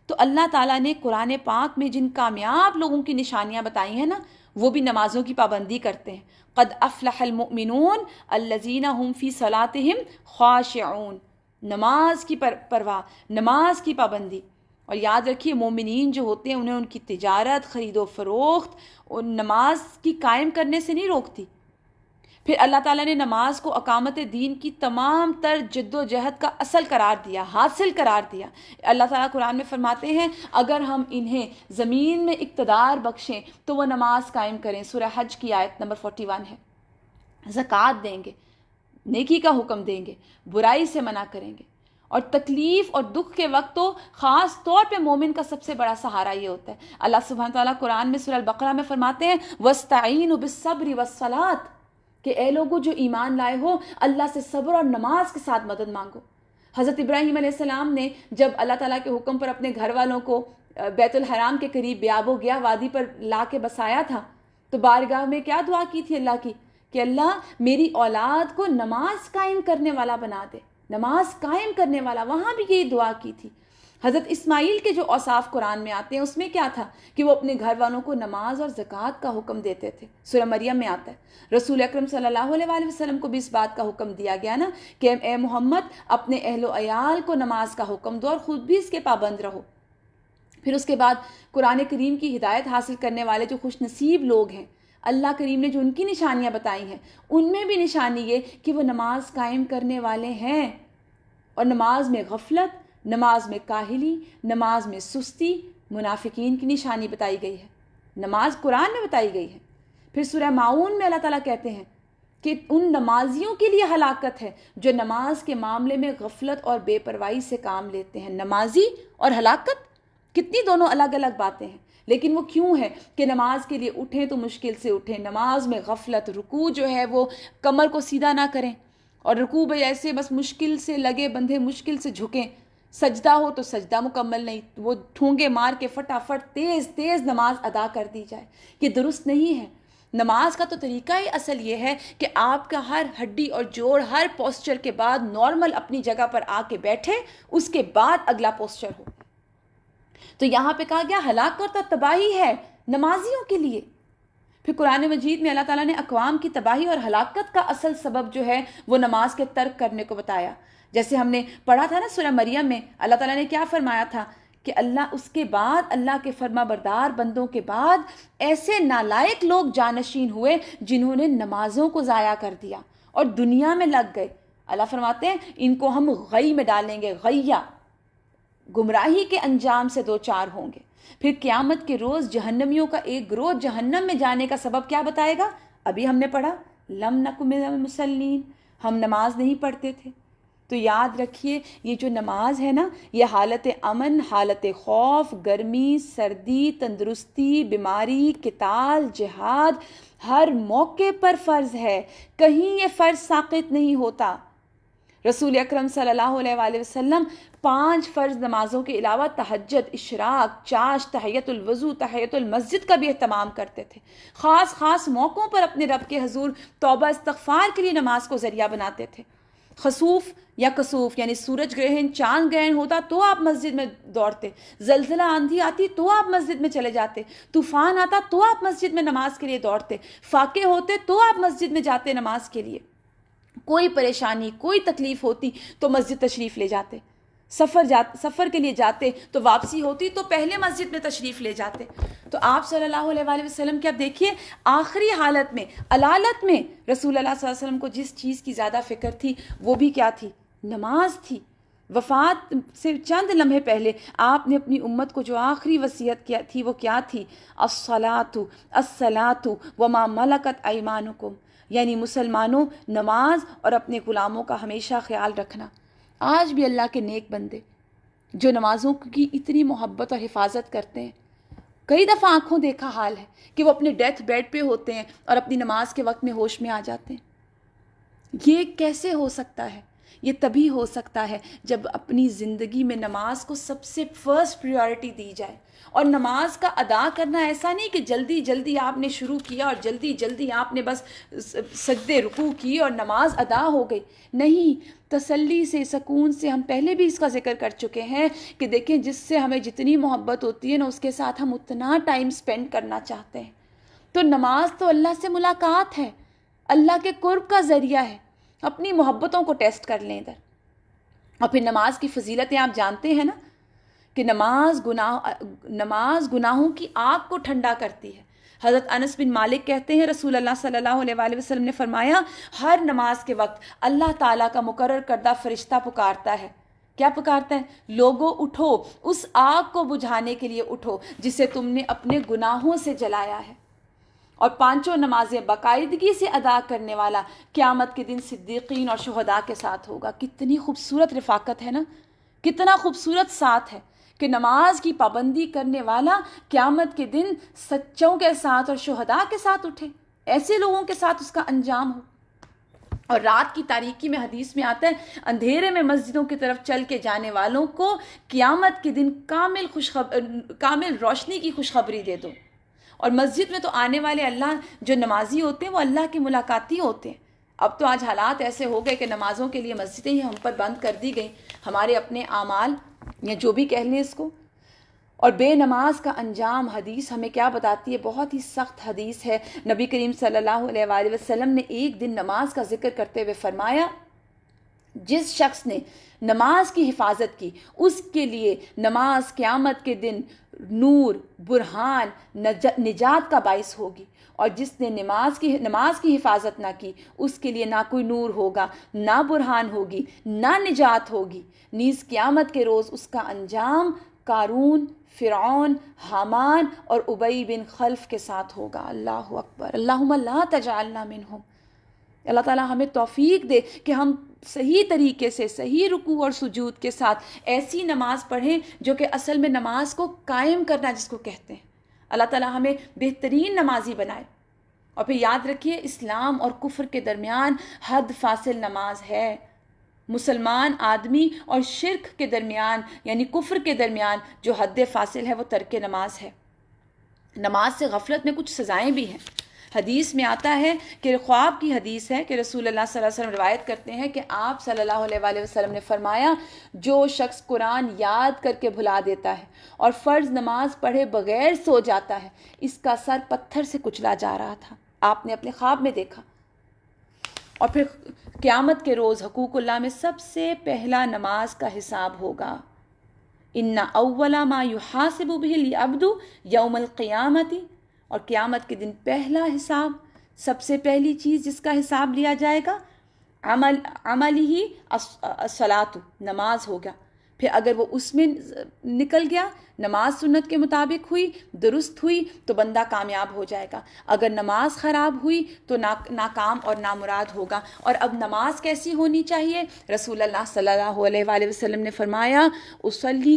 تو اللہ تعالیٰ نے قرآن پاک میں جن کامیاب لوگوں کی نشانیاں بتائی ہیں نا, وہ بھی نمازوں کی پابندی کرتے ہیں. قد افلح المؤمنون الذین هم فی صلاتہم خاشعون, نماز کی پرواہ, نماز کی پابندی. اور یاد رکھیے مومنین جو ہوتے ہیں انہیں ان کی تجارت, خرید و فروخت اور نماز کی قائم کرنے سے نہیں روکتی. پھر اللہ تعالیٰ نے نماز کو اقامت دین کی تمام تر جد و جہد کا اصل قرار دیا, حاصل قرار دیا. اللہ تعالیٰ قرآن میں فرماتے ہیں اگر ہم انہیں زمین میں اقتدار بخشیں تو وہ نماز قائم کریں. سورہ حج کی آیت نمبر 41 ہے. زکوٰۃ دیں گے, نیکی کا حکم دیں گے, برائی سے منع کریں گے. اور تکلیف اور دکھ کے وقت تو خاص طور پہ مومن کا سب سے بڑا سہارا یہ ہوتا ہے. اللہ سبحانہ تعالیٰ قرآن میں سورہ البقرہ میں فرماتے ہیں وَاسْتَعِينُوا بِالصَّبْرِ وَالصَّلَاةِ, کہ اے لوگو جو ایمان لائے ہو اللہ سے صبر اور نماز کے ساتھ مدد مانگو. حضرت ابراہیم علیہ السلام نے جب اللہ تعالیٰ کے حکم پر اپنے گھر والوں کو بیت الحرام کے قریب بیاب و گیا وادی پر لا کے بسایا تھا, تو بارگاہ میں کیا دعا کی تھی اللہ کی کہ اللہ میری اولاد کو نماز قائم کرنے والا بنا دے, نماز قائم کرنے والا. وہاں بھی یہی دعا کی تھی. حضرت اسماعیل کے جو اوصاف قرآن میں آتے ہیں اس میں کیا تھا کہ وہ اپنے گھر والوں کو نماز اور زکوٰۃ کا حکم دیتے تھے. سورہ مریم میں آتا ہے. رسول اکرم صلی اللہ علیہ وآلہ وسلم کو بھی اس بات کا حکم دیا گیا نا کہ اے محمد اپنے اہل و عیال کو نماز کا حکم دو اور خود بھی اس کے پابند رہو. پھر اس کے بعد قرآن کریم کی ہدایت حاصل کرنے والے جو خوش نصیب لوگ ہیں، اللہ کریم نے جو ان کی نشانیاں بتائی ہیں ان میں بھی نشانی یہ کہ وہ نماز قائم کرنے والے ہیں. اور نماز میں غفلت، نماز میں کاہلی، نماز میں سستی منافقین کی نشانی بتائی گئی ہے. نماز قرآن میں بتائی گئی ہے. پھر سورہ ماعون میں اللہ تعالیٰ کہتے ہیں کہ ان نمازیوں کے لیے ہلاکت ہے جو نماز کے معاملے میں غفلت اور بے پرواہی سے کام لیتے ہیں. نمازی اور ہلاکت کتنی دونوں الگ الگ باتیں ہیں، لیکن وہ کیوں ہے کہ نماز کے لیے اٹھیں تو مشکل سے اٹھیں، نماز میں غفلت، رکوع جو ہے وہ کمر کو سیدھا نہ کریں اور رکوع میں ایسے بس مشکل سے لگے بندھے مشکل سے جھکیں، سجدہ ہو تو سجدہ مکمل نہیں، وہ ٹھونگے مار کے فٹافٹ تیز تیز نماز ادا کر دی جائے. یہ درست نہیں ہے. نماز کا تو طریقہ ہی اصل یہ ہے کہ آپ کا ہر ہڈی اور جوڑ ہر پوسچر کے بعد نارمل اپنی جگہ پر آ کے بیٹھے، اس کے بعد اگلا پوسچر ہو. تو یہاں پہ کہا گیا ہلاکت اور تباہی ہے نمازیوں کے لیے. پھر قرآن مجید میں اللہ تعالیٰ نے اقوام کی تباہی اور ہلاکت کا اصل سبب جو ہے وہ نماز کے ترک کرنے کو بتایا. جیسے ہم نے پڑھا تھا نا سورہ مریم میں، اللہ تعالیٰ نے کیا فرمایا تھا کہ اللہ اس کے بعد اللہ کے فرما بردار بندوں کے بعد ایسے نالائق لوگ جانشین ہوئے جنہوں نے نمازوں کو ضائع کر دیا اور دنیا میں لگ گئے. اللہ فرماتے ہیں ان کو ہم غی میں ڈالیں گے، غیہ، گمراہی کے انجام سے دو چار ہوں گے. پھر قیامت کے روز جہنمیوں کا ایک گروہ جہنم میں جانے کا سبب کیا بتائے گا؟ ابھی ہم نے پڑھا لم نک من المصلین، ہم نماز نہیں پڑھتے تھے. تو یاد رکھیے یہ جو نماز ہے نا، یہ حالت امن، حالت خوف، گرمی، سردی، تندرستی، بیماری، قتال، جہاد، ہر موقع پر فرض ہے. کہیں یہ فرض ساقط نہیں ہوتا. رسول اکرم صلی اللہ علیہ وآلہ وسلم 5 فرض نمازوں کے علاوہ تہجد، اشراق، چاش، تحیۃ الوضو، تحیۃ المسجد کا بھی اہتمام کرتے تھے. خاص موقعوں پر اپنے رب کے حضور توبہ استغفار کے لیے نماز کو ذریعہ بناتے تھے. خسوف یا کسوف یعنی سورج گرہن، چاند گرہن ہوتا تو آپ مسجد میں دوڑتے، زلزلہ آندھی آتی تو آپ مسجد میں چلے جاتے، طوفان آتا تو آپ مسجد میں نماز کے لیے دوڑتے، فاقے ہوتے تو آپ مسجد میں جاتے نماز کے لیے. کوئی پریشانی، کوئی تکلیف ہوتی تو مسجد تشریف لے جاتے. سفر کے لیے جاتے تو واپسی ہوتی تو پہلے مسجد میں تشریف لے جاتے. تو آپ صلی اللہ علیہ وآلہ وسلم کے اب دیکھیے آخری حالت میں، علالت میں، رسول اللہ صلی اللہ علیہ وسلم کو جس چیز کی زیادہ فکر تھی وہ بھی کیا تھی؟ نماز تھی. وفات سے چند لمحے پہلے آپ نے اپنی امت کو جو آخری وصیت کیا تھی وہ کیا تھی؟ الصلاۃ الصلاۃ وما ملکت ایمانکم، یعنی مسلمانوں نماز اور اپنے غلاموں کا ہمیشہ خیال رکھنا. آج بھی اللہ کے نیک بندے جو نمازوں کی اتنی محبت اور حفاظت کرتے ہیں، کئی دفعہ آنکھوں دیکھا حال ہے کہ وہ اپنے ڈیتھ بیڈ پہ ہوتے ہیں اور اپنی نماز کے وقت میں ہوش میں آ جاتے ہیں. یہ کیسے ہو سکتا ہے؟ یہ تبھی ہو سکتا ہے جب اپنی زندگی میں نماز کو سب سے فرسٹ پریورٹی دی جائے. اور نماز کا ادا کرنا ایسا نہیں کہ جلدی جلدی آپ نے شروع کیا اور جلدی جلدی آپ نے بس سجدے رکوع کی اور نماز ادا ہو گئی. نہیں، تسلی سے، سکون سے. ہم پہلے بھی اس کا ذکر کر چکے ہیں کہ دیکھیں جس سے ہمیں جتنی محبت ہوتی ہے نا اس کے ساتھ ہم اتنا ٹائم سپینڈ کرنا چاہتے ہیں. تو نماز تو اللہ سے ملاقات ہے، اللہ کے قرب کا ذریعہ ہے. اپنی محبتوں کو ٹیسٹ کر لیں ادھر. اور پھر نماز کی فضیلتیں آپ جانتے ہیں نا کہ نماز گناہوں کی آگ کو ٹھنڈا کرتی ہے. حضرت انس بن مالک کہتے ہیں رسول اللہ صلی اللہ علیہ وآلہ وسلم نے فرمایا ہر نماز کے وقت اللہ تعالیٰ کا مقرر کردہ فرشتہ پکارتا ہے. کیا پکارتا ہے؟ لوگوں اٹھو، اس آگ کو بجھانے کے لیے اٹھو جسے تم نے اپنے گناہوں سے جلایا ہے. اور 5 نمازیں باقاعدگی سے ادا کرنے والا قیامت کے دن صدیقین اور شہداء کے ساتھ ہوگا. کتنی خوبصورت رفاقت ہے نا، کتنا خوبصورت ساتھ ہے کہ نماز کی پابندی کرنے والا قیامت کے دن سچوں کے ساتھ اور شہداء کے ساتھ اٹھے، ایسے لوگوں کے ساتھ اس کا انجام ہو. اور رات کی تاریکی میں حدیث میں آتا ہے اندھیرے میں مسجدوں کی طرف چل کے جانے والوں کو قیامت کے دن کامل روشنی کی خوشخبری دے دو. اور مسجد میں تو آنے والے اللہ جو نمازی ہوتے ہیں وہ اللہ کی ملاقاتی ہوتے ہیں. اب تو آج حالات ایسے ہو گئے کہ نمازوں کے لیے مسجدیں ہی ہم پر بند کر دی گئیں. ہمارے اپنے اعمال یا جو بھی کہہ لیں اس کو. اور بے نماز کا انجام حدیث ہمیں کیا بتاتی ہے؟ بہت ہی سخت حدیث ہے. نبی کریم صلی اللہ علیہ وآلہ وسلم نے ایک دن نماز کا ذکر کرتے ہوئے فرمایا جس شخص نے نماز کی حفاظت کی اس کے لیے نماز قیامت کے دن نور، برہان، نجات کا باعث ہوگی، اور جس نے نماز کی حفاظت نہ کی اس کے لیے نہ کوئی نور ہوگا، نہ برہان ہوگی، نہ نجات ہوگی. نیز قیامت کے روز اس کا انجام قارون، فرعون، حامان اور ابی بن خلف کے ساتھ ہوگا. اللہ اکبر. اللہم لا تجعلنا منہم. اللہ تعالیٰ ہمیں توفیق دے کہ ہم صحیح طریقے سے، صحیح رکوع اور سجود کے ساتھ ایسی نماز پڑھیں جو کہ اصل میں نماز کو قائم کرنا جس کو کہتے ہیں. اللہ تعالیٰ ہمیں بہترین نمازی بنائے. اور پھر یاد رکھیے اسلام اور کفر کے درمیان حد فاصل نماز ہے. مسلمان آدمی اور شرک کے درمیان یعنی کفر کے درمیان جو حد فاصل ہے وہ ترک نماز ہے. نماز سے غفلت میں کچھ سزائیں بھی ہیں. حدیث میں آتا ہے کہ خواب کی حدیث ہے کہ رسول اللہ صلی اللہ علیہ وسلم روایت کرتے ہیں کہ آپ صلی اللہ علیہ وآلہ وسلم نے فرمایا جو شخص قرآن یاد کر کے بھلا دیتا ہے اور فرض نماز پڑھے بغیر سو جاتا ہے اس کا سر پتھر سے کچلا جا رہا تھا. آپ نے اپنے خواب میں دیکھا. اور پھر قیامت کے روز حقوق اللہ میں سب سے پہلا نماز کا حساب ہوگا. ان اول ما یحاسب به العبد یوم القیامت. اور قیامت کے دن پہلا حساب، سب سے پہلی چیز جس کا حساب لیا جائے گا عمل ہی الصلاۃ، نماز ہوگا. پھر اگر وہ اس میں نکل گیا، نماز سنت کے مطابق ہوئی، درست ہوئی تو بندہ کامیاب ہو جائے گا. اگر نماز خراب ہوئی تو ناکام اور نامراد ہوگا. اور اب نماز کیسی ہونی چاہیے؟ رسول اللہ صلی اللہ علیہ وآلہ وسلم نے فرمایا اصلی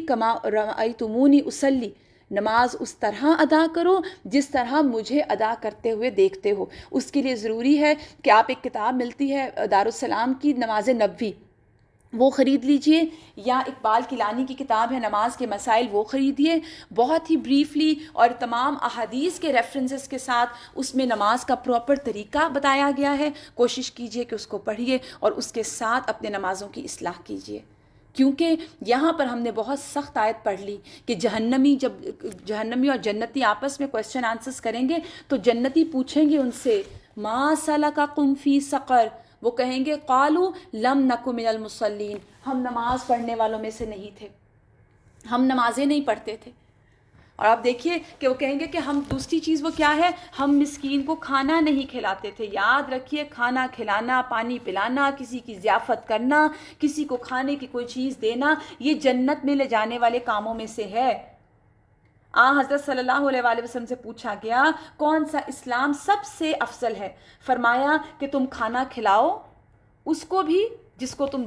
کما رأیتمونی اصلی. نماز اس طرح ادا کرو جس طرح مجھے ادا کرتے ہوئے دیکھتے ہو. اس کے لیے ضروری ہے کہ آپ ایک کتاب ملتی ہے دارالسلام کی نماز نبوی، وہ خرید لیجئے، یا اقبال کیلانی کی کتاب ہے نماز کے مسائل، وہ خریدیے. بہت ہی بریفلی اور تمام احادیث کے ریفرنسز کے ساتھ اس میں نماز کا پراپر طریقہ بتایا گیا ہے. کوشش کیجئے کہ اس کو پڑھیے اور اس کے ساتھ اپنے نمازوں کی اصلاح کیجئے. کیونکہ یہاں پر ہم نے بہت سخت آیت پڑھ لی کہ جہنمی اور جنتی آپس میں کویسچن آنسرز کریں گے تو جنتی پوچھیں گے ان سے ما سلککم فی سقر. وہ کہیں گے قالوا لم نک من المصلین، ہم نماز پڑھنے والوں میں سے نہیں تھے، ہم نمازیں نہیں پڑھتے تھے. اور آپ دیکھیے کہ وہ کہیں گے کہ ہم دوسری چیز وہ کیا ہے، ہم مسکین کو کھانا نہیں کھلاتے تھے. یاد رکھیے کھانا کھلانا، پانی پلانا، کسی کی ضیافت کرنا، کسی کو کھانے کی کوئی چیز دینا، یہ جنت میں لے جانے والے کاموں میں سے ہے. حضرت صلی اللہ علیہ وآلہ وسلم سے پوچھا گیا کون سا اسلام سب سے افضل ہے؟ فرمایا کہ تم کھانا کھلاؤ اس کو بھی جس کو تم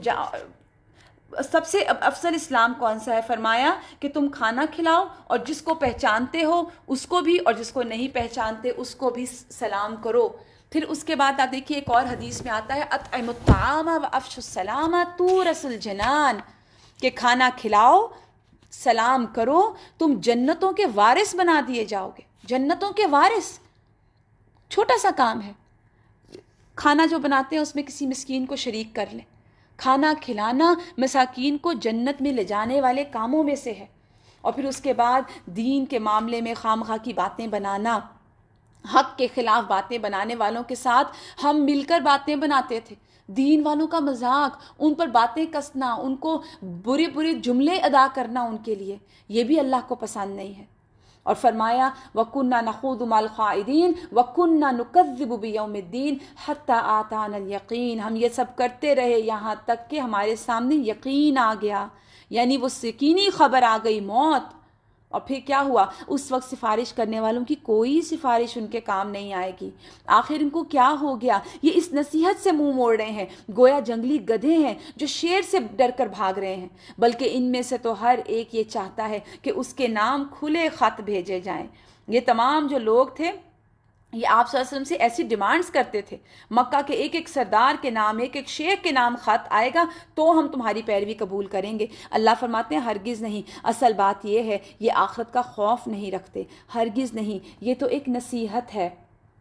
سب سے افضل اسلام کون سا ہے؟ فرمایا کہ تم کھانا کھلاؤ اور جس کو پہچانتے ہو اس کو بھی، اور جس کو نہیں پہچانتے اس کو بھی سلام کرو. پھر اس کے بعد آپ دیکھیے ایک اور حدیث میں آتا ہے اطعموا الطعام وافشوا السلام تورثوا الجنان، کہ کھانا کھلاؤ، سلام کرو، تم جنتوں کے وارث بنا دیے جاؤ گے. جنتوں کے وارث، چھوٹا سا کام ہے. کھانا جو بناتے ہیں اس میں کسی مسکین کو شریک کر لیں. کھانا کھلانا مساکین کو جنت میں لے جانے والے کاموں میں سے ہے. اور پھر اس کے بعد دین کے معاملے میں خامخواہ کی باتیں بنانا، حق کے خلاف باتیں بنانے والوں کے ساتھ ہم مل کر باتیں بناتے تھے. دین والوں کا مذاق، ان پر باتیں کسنا، ان کو برے برے جملے ادا کرنا ان کے لیے، یہ بھی اللہ کو پسند نہیں ہے. اور فرمایا وَكُنَّا نَخُوضُ مَعَ الْخَائِضِينَ وَكُنَّا نُكَذِّبُ بِيَوْمِ الدِّينِ حَتَّى آتَانَا الْيَقِينَ. ہم یہ سب کرتے رہے یہاں تک کہ ہمارے سامنے یقین آ گیا، یعنی وہ یقینی خبر آ گئی، موت. اور پھر کیا ہوا؟ اس وقت سفارش کرنے والوں کی کوئی سفارش ان کے کام نہیں آئے گی. آخر ان کو کیا ہو گیا؟ یہ اس نصیحت سے منہ موڑ رہے ہیں گویا جنگلی گدھے ہیں جو شیر سے ڈر کر بھاگ رہے ہیں. بلکہ ان میں سے تو ہر ایک یہ چاہتا ہے کہ اس کے نام کھلے خط بھیجے جائیں. یہ تمام جو لوگ تھے یہ آپ صلی اللہ علیہ وسلم سے ایسی ڈیمانڈز کرتے تھے، مکہ کے ایک ایک سردار کے نام، ایک ایک شیخ کے نام خط آئے گا تو ہم تمہاری پیروی قبول کریں گے. اللہ فرماتے ہیں ہرگز نہیں. اصل بات یہ ہے یہ آخرت کا خوف نہیں رکھتے، ہرگز نہیں. یہ تو ایک نصیحت ہے.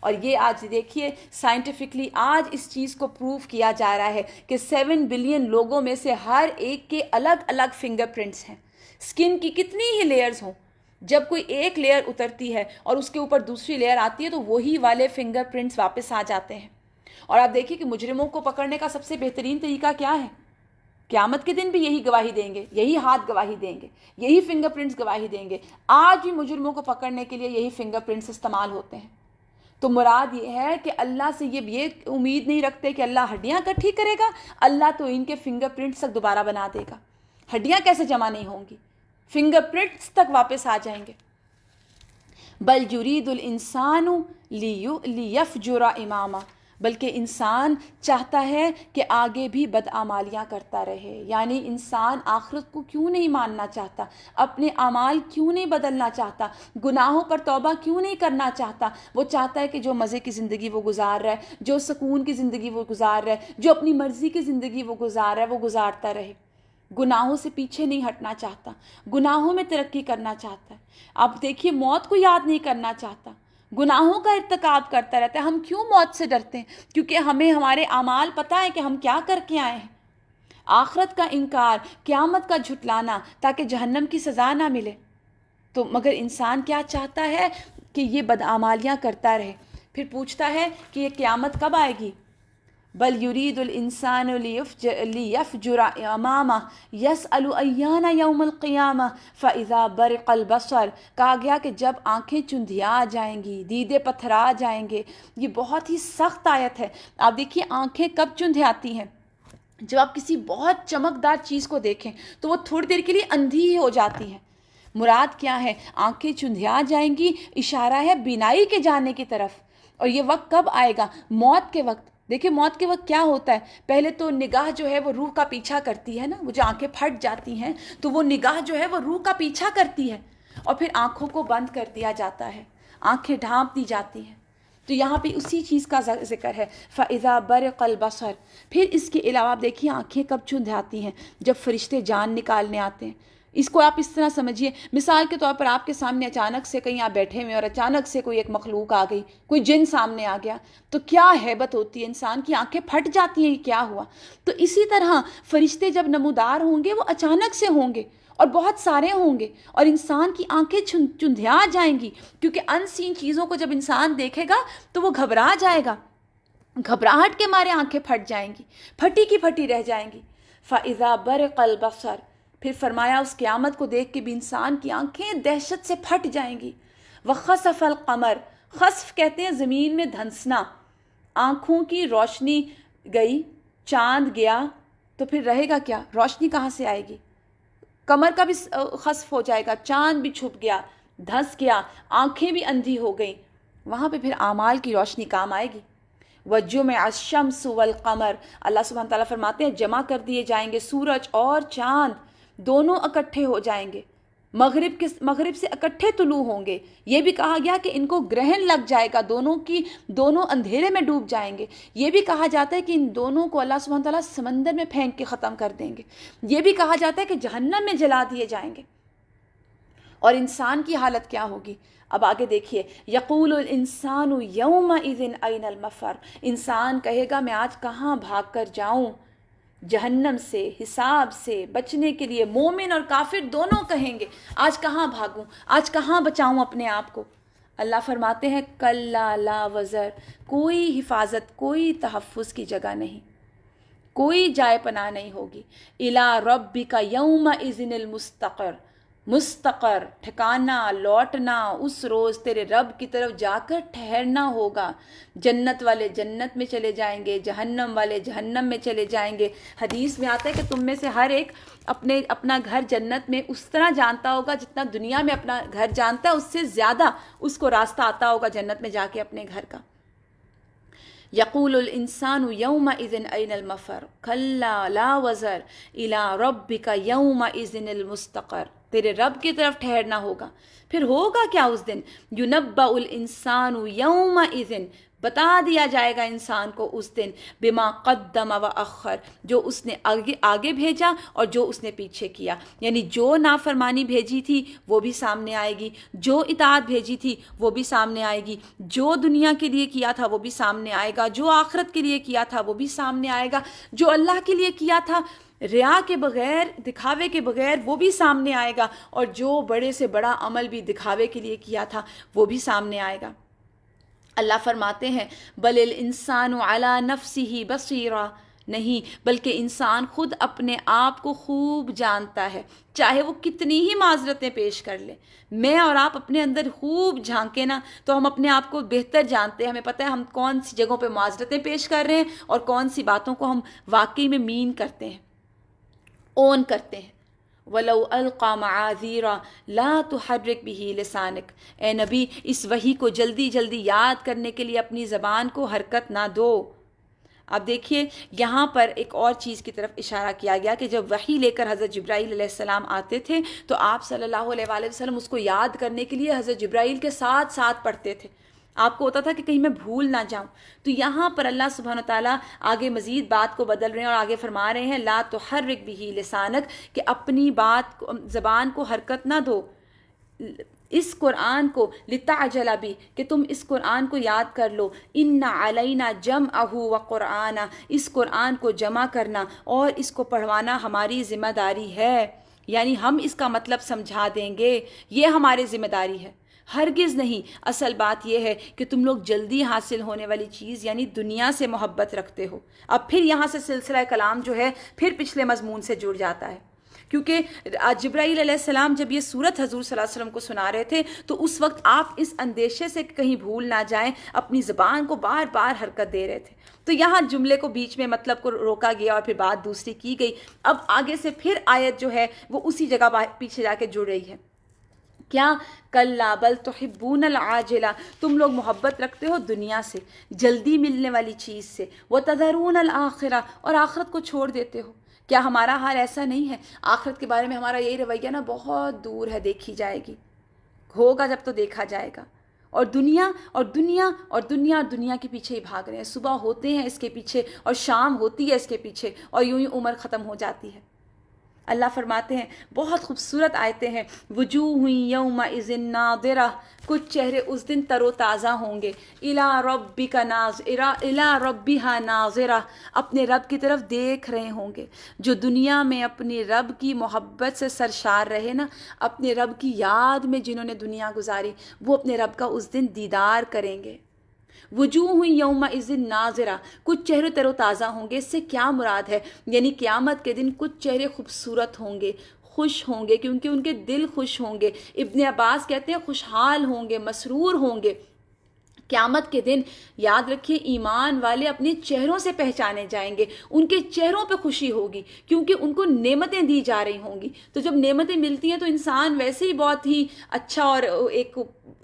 اور یہ آج دیکھیے سائنٹیفکلی آج اس چیز کو پروف کیا جا رہا ہے کہ 7 بلین لوگوں میں سے ہر ایک کے الگ الگ فنگر پرنٹس ہیں. اسکن کی کتنی ہی لیئرز ہوں، جب کوئی ایک لیئر اترتی ہے اور اس کے اوپر دوسری لیئر آتی ہے تو وہی والے فنگر پرنٹس واپس آ جاتے ہیں. اور آپ دیکھیے کہ مجرموں کو پکڑنے کا سب سے بہترین طریقہ کیا ہے؟ قیامت کے دن بھی یہی گواہی دیں گے، یہی ہاتھ گواہی دیں گے، یہی فنگر پرنٹس گواہی دیں گے. آج بھی مجرموں کو پکڑنے کے لیے یہی فنگر پرنٹس استعمال ہوتے ہیں. تو مراد یہ ہے کہ اللہ سے یہ امید نہیں رکھتے کہ اللہ ہڈیاں اکٹھی کرے گا. اللہ تو ان کے فنگر پرنٹس تک دوبارہ بنا دے گا. ہڈیاں کیسے جمع نہیں ہوں گی؟ فنگر پرنٹس تک واپس آ جائیں گے. بل یرید الانسان لیفجر امامہ، بلکہ انسان چاہتا ہے کہ آگے بھی بدعمالیاں کرتا رہے. یعنی انسان آخرت کو کیوں نہیں ماننا چاہتا، اپنے اعمال کیوں نہیں بدلنا چاہتا، گناہوں پر توبہ کیوں نہیں کرنا چاہتا. وہ چاہتا ہے کہ جو مزے کی زندگی وہ گزار رہا ہے، جو سکون کی زندگی وہ گزار رہا ہے، جو اپنی مرضی کی زندگی وہ گزار رہا ہے وہ گزارتا رہے. گناہوں سے پیچھے نہیں ہٹنا چاہتا، گناہوں میں ترقی کرنا چاہتا ہے. آپ دیکھیے موت کو یاد نہیں کرنا چاہتا، گناہوں کا ارتکاب کرتا رہتا ہے. ہم کیوں موت سے ڈرتے ہیں؟ کیونکہ ہمیں ہمارے اعمال پتہ ہے کہ ہم کیا کر کے آئے ہیں. آخرت کا انکار، قیامت کا جھٹلانا تاکہ جہنم کی سزا نہ ملے. تو مگر انسان کیا چاہتا ہے کہ یہ بدعمالیاں کرتا رہے. پھر پوچھتا ہے کہ یہ قیامت کب آئے گی. بل یرید الانسان لیفجر امامہ یسأل ایان یوم القیامہ فاذا برق البصر. کہا گیا کہ جب آنکھیں چندھیا جائیں گی، دیدے پتھرا جائیں گے. یہ بہت ہی سخت آیت ہے. آپ دیکھیے آنکھیں کب چندھیاتی ہیں؟ جب آپ کسی بہت چمکدار چیز کو دیکھیں تو وہ تھوڑی دیر کے لیے اندھی ہی ہو جاتی ہیں. مراد کیا ہے؟ آنکھیں چندھیا جائیں گی، اشارہ ہے بینائی کے جانے کی طرف. اور یہ وقت کب آئے گا؟ موت کے وقت. دیکھیں موت کے وقت کیا ہوتا ہے، پہلے تو نگاہ جو ہے وہ روح کا پیچھا کرتی ہے نا. وہ جو آنکھیں پھٹ جاتی ہیں تو وہ نگاہ جو ہے وہ روح کا پیچھا کرتی ہے اور پھر آنکھوں کو بند کر دیا جاتا ہے، آنکھیں ڈھانپ دی جاتی ہیں. تو یہاں پہ اسی چیز کا ذکر ہے فَإِذَا بَرِقَ الْبَصَرُ. پھر اس کے علاوہ آپ دیکھیے آنکھیں کب چندھاتی ہیں؟ جب فرشتے جان نکالنے آتے ہیں. اس کو آپ اس طرح سمجھیے، مثال کے طور پر آپ کے سامنے اچانک سے کہیں آپ بیٹھے ہوئے اور اچانک سے کوئی ایک مخلوق آ گئی، کوئی جن سامنے آ گیا تو کیا ہیبت ہوتی ہے، انسان کی آنکھیں پھٹ جاتی ہیں، یہ کیا ہوا. تو اسی طرح فرشتے جب نمودار ہوں گے وہ اچانک سے ہوں گے اور بہت سارے ہوں گے اور انسان کی آنکھیں چندھیا جائیں گی. کیونکہ ان سین چیزوں کو جب انسان دیکھے گا تو وہ گھبرا جائے گا، گھبراہٹ کے مارے آنکھیں پھٹ جائیں گی، پھٹی کی پھٹی رہ جائیں گی. فَإِذَا بَرِقَ الْبَصَرُ. پھر فرمایا اس قیامت کو دیکھ کے بھی انسان کی آنکھیں دہشت سے پھٹ جائیں گی. وَخَسَفَ الْقَمَرُ. خسف کہتے ہیں زمین میں دھنسنا. آنکھوں کی روشنی گئی، چاند گیا تو پھر رہے گا کیا؟ روشنی کہاں سے آئے گی؟ کمر کا بھی خسف ہو جائے گا، چاند بھی چھپ گیا، دھنس گیا، آنکھیں بھی اندھی ہو گئیں. وہاں پہ پھر اعمال کی روشنی کام آئے گی. وَجُمِعَ الشَّمْسُ وَالْقَمَرُ. اللہ سبحانہ تعالیٰ فرماتے ہیں جمع کر دیے جائیں گے سورج اور چاند، دونوں اکٹھے ہو جائیں گے، مغرب سے اکٹھے طلوع ہوں گے. یہ بھی کہا گیا کہ ان کو گرہن لگ جائے گا، دونوں اندھیرے میں ڈوب جائیں گے. یہ بھی کہا جاتا ہے کہ ان دونوں کو اللہ سبحانہ تعالیٰ سمندر میں پھینک کے ختم کر دیں گے. یہ بھی کہا جاتا ہے کہ جہنم میں جلا دیے جائیں گے. اور انسان کی حالت کیا ہوگی؟ اب آگے دیکھیے، یقول الانسان یومئذ این المفر. انسان کہے گا میں آج کہاں بھاگ کر جاؤں؟ جہنم سے، حساب سے بچنے کے لیے مومن اور کافر دونوں کہیں گے آج کہاں بھاگوں، آج کہاں بچاؤں اپنے آپ کو. اللہ فرماتے ہیں کلا لا وزر. کوئی حفاظت، کوئی تحفظ کی جگہ نہیں، کوئی جائے پناہ نہیں ہوگی. الی ربک یومئذ المستقر. مستقر ٹھکانہ، لوٹنا اس روز تیرے رب کی طرف جا کر ٹھہرنا ہوگا. جنت والے جنت میں چلے جائیں گے، جہنم والے جہنم میں چلے جائیں گے. حدیث میں آتا ہے کہ تم میں سے ہر ایک اپنا گھر جنت میں اس طرح جانتا ہوگا جتنا دنیا میں اپنا گھر جانتا ہے، اس سے زیادہ اس کو راستہ آتا ہوگا جنت میں جا کے اپنے گھر کا. یقول الانسان یومئذ این المفر کلا لا وزر الی ربک یومئذ المستقر. تیرے رب کی طرف ٹھہرنا ہوگا. پھر ہوگا کیا اس دن؟ ینبأ الانسان یومئذ. بتا دیا جائے گا انسان کو اس دن بما قدم و اخر، جو اس نے آگے بھیجا اور جو اس نے پیچھے کیا. یعنی جو نافرمانی بھیجی تھی وہ بھی سامنے آئے گی، جو اطاعت بھیجی تھی وہ بھی سامنے آئے گی، جو دنیا کے لیے کیا تھا وہ بھی سامنے آئے گا، جو آخرت کے لیے کیا تھا وہ بھی سامنے آئے گا، جو اللہ کے لیے کیا تھا ریا کے بغیر، دکھاوے کے بغیر، وہ بھی سامنے آئے گا، اور جو بڑے سے بڑا عمل بھی دکھاوے کے لیے کیا تھا وہ بھی سامنے آئے گا. اللہ فرماتے ہیں بل الانسان علی نفسہ بصیرہ، نہیں بلکہ انسان خود اپنے آپ کو خوب جانتا ہے، چاہے وہ کتنی ہی معذرتیں پیش کر لے. میں اور آپ اپنے اندر خوب جھانکیں نا تو ہم اپنے آپ کو بہتر جانتے ہیں، ہمیں پتہ ہے ہم کون سی جگہوں پہ معذرتیں پیش کر رہے ہیں اور کون سی باتوں کو ہم واقعی میں مین کرتے ہیں، اون کرتے ہیں. وَلَوْ أَلْقَى مَعَاذِيرًا لَا تُحَرِّكْ بِهِ لِسَانَكَ، اے نبی اس وحی کو جلدی جلدی یاد کرنے کے لیے اپنی زبان کو حرکت نہ دو. اب دیکھیے یہاں پر ایک اور چیز کی طرف اشارہ کیا گیا کہ جب وحی لے کر حضرت جبرائیل علیہ السلام آتے تھے تو آپ صلی اللہ علیہ وآلہ وسلم اس کو یاد کرنے کے لیے حضرت جبرائیل کے ساتھ ساتھ پڑھتے تھے. آپ کو ہوتا تھا کہ کہیں میں بھول نہ جاؤں. تو یہاں پر اللہ سبحانہ تعالیٰ آگے مزید بات کو بدل رہے ہیں اور آگے فرما رہے ہیں لا تحرک بہ لسانک، کہ اپنی بات زبان کو حرکت نہ دو اس قرآن کو، لتعجل بھی، کہ تم اس قرآن کو یاد کر لو. ان علینا جمعہ و قرآنہ، اس قرآن کو جمع کرنا اور اس کو پڑھوانا ہماری ذمہ داری ہے. یعنی ہم اس کا مطلب سمجھا دیں گے، یہ ہماری ذمہ داری ہے، ہرگز نہیں. اصل بات یہ ہے کہ تم لوگ جلدی حاصل ہونے والی چیز یعنی دنیا سے محبت رکھتے ہو. اب پھر یہاں سے سلسلہ کلام جو ہے پھر پچھلے مضمون سے جڑ جاتا ہے، کیونکہ جبرائیل علیہ السلام جب یہ سورت حضور صلی اللہ علیہ وسلم کو سنا رہے تھے تو اس وقت آپ اس اندیشے سے کہیں بھول نہ جائیں اپنی زبان کو بار بار حرکت دے رہے تھے. تو یہاں جملے کو بیچ میں مطلب کو روکا گیا اور پھر بات دوسری کی گئی. اب آگے سے پھر آیت جو ہے وہ اسی جگہ پیچھے جا کے جڑ رہی ہے. کیا کلا بل تحبون العاجلہ، تم لوگ محبت رکھتے ہو دنیا سے، جلدی ملنے والی چیز سے، وتذرون الآخرہ، اور آخرت کو چھوڑ دیتے ہو. کیا ہمارا حال ایسا نہیں ہے؟ آخرت کے بارے میں ہمارا یہی رویہ نا بہت دور ہے، دیکھی جائے گی، ہوگا جب تو دیکھا جائے گا. اور دنیا اور دنیا اور دنیا اور دنیا کے پیچھے ہی بھاگ رہے ہیں. صبح ہوتے ہیں اس کے پیچھے اور شام ہوتی ہے اس کے پیچھے اور یوں ہی عمر ختم ہو جاتی ہے. اللہ فرماتے ہیں بہت خوبصورت آیتیں ہیں، وجوہ یومئذ ناظرہ، کچھ چہرے اس دن تر و تازہ ہوں گے، الی ربک ناظرہ، الی ربہا ناظرہ، اپنے رب کی طرف دیکھ رہے ہوں گے. جو دنیا میں اپنی رب کی محبت سے سرشار رہے نا، اپنے رب کی یاد میں جنہوں نے دنیا گزاری، وہ اپنے رب کا اس دن دیدار کریں گے. وجوہ یومئذ ناظرہ، کچھ چہرے تر و تازہ ہوں گے. اس سے کیا مراد ہے؟ یعنی قیامت کے دن کچھ چہرے خوبصورت ہوں گے، خوش ہوں گے، کیونکہ ان کے دل خوش ہوں گے. ابن عباس کہتے ہیں خوشحال ہوں گے، مسرور ہوں گے. قیامت کے دن یاد رکھیے ایمان والے اپنے چہروں سے پہچانے جائیں گے، ان کے چہروں پہ خوشی ہوگی کیونکہ ان کو نعمتیں دی جا رہی ہوں گی. تو جب نعمتیں ملتی ہیں تو انسان ویسے ہی بہت ہی اچھا اور ایک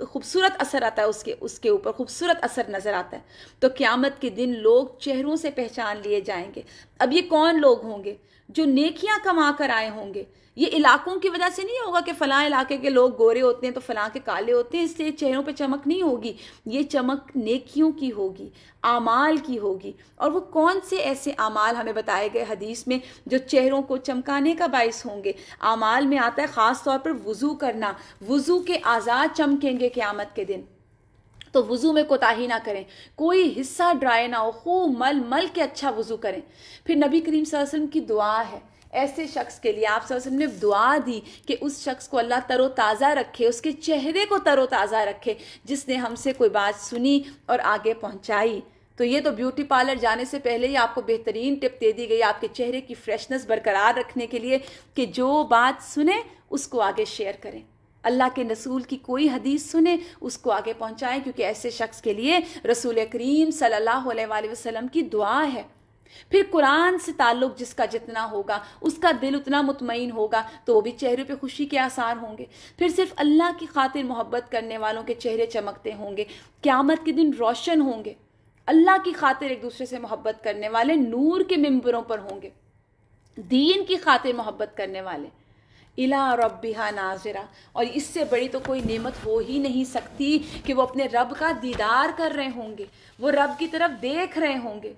خوبصورت اثر آتا ہے، اس کے اوپر خوبصورت اثر نظر آتا ہے. تو قیامت کے دن لوگ چہروں سے پہچان لیے جائیں گے. اب یہ کون لوگ ہوں گے؟ جو نیکیاں کما کر آئے ہوں گے. یہ علاقوں کی وجہ سے نہیں ہوگا کہ فلاں علاقے کے لوگ گورے ہوتے ہیں تو فلاں کے کالے ہوتے ہیں، اس سے چہروں پہ چمک نہیں ہوگی. یہ چمک نیکیوں کی ہوگی، اعمال کی ہوگی. اور وہ کون سے ایسے اعمال ہمیں بتائے گئے حدیث میں جو چہروں کو چمکانے کا باعث ہوں گے؟ اعمال میں آتا ہے خاص طور پر وضو کرنا، وضو کے اعضاء چمکیں گے قیامت کے دن. تو وضو میں کوتاہی نہ کریں، کوئی حصہ ڈرائے نہ ہو، خوب مل مل کے اچھا وضو کریں. پھر نبی کریم صلی اللہ علیہ وسلم کی دعا ہے ایسے شخص کے لیے، آپ صلی اللہ علیہ وسلم نے دعا دی کہ اس شخص کو اللہ تر و تازہ رکھے، اس کے چہرے کو تر و تازہ رکھے جس نے ہم سے کوئی بات سنی اور آگے پہنچائی. تو یہ تو بیوٹی پارلر جانے سے پہلے ہی آپ کو بہترین ٹپ دے دی گئی آپ کے چہرے کی فریشنس برقرار رکھنے کے لیے کہ جو بات سنیں اس کو آگے شیئر کریں. اللہ کے رسول کی کوئی حدیث سنیں اس کو آگے پہنچائیں، کیونکہ ایسے شخص کے لیے رسول کریم صلی اللہ علیہ وآلہ وسلم کی دعا ہے. پھر قرآن سے تعلق جس کا جتنا ہوگا اس کا دل اتنا مطمئن ہوگا تو وہ بھی چہرے پہ خوشی کے آثار ہوں گے. پھر صرف اللہ کی خاطر محبت کرنے والوں کے چہرے چمکتے ہوں گے، قیامت کے دن روشن ہوں گے. اللہ کی خاطر ایک دوسرے سے محبت کرنے والے نور کے ممبروں پر ہوں گے، دین کی خاطر محبت کرنے والے الی ربها ناظرہ، اور اس سے بڑی تو کوئی نعمت ہو ہی نہیں سکتی کہ وہ اپنے رب کا دیدار کر رہے ہوں گے، وہ رب کی طرف دیکھ رہے ہوں گے۔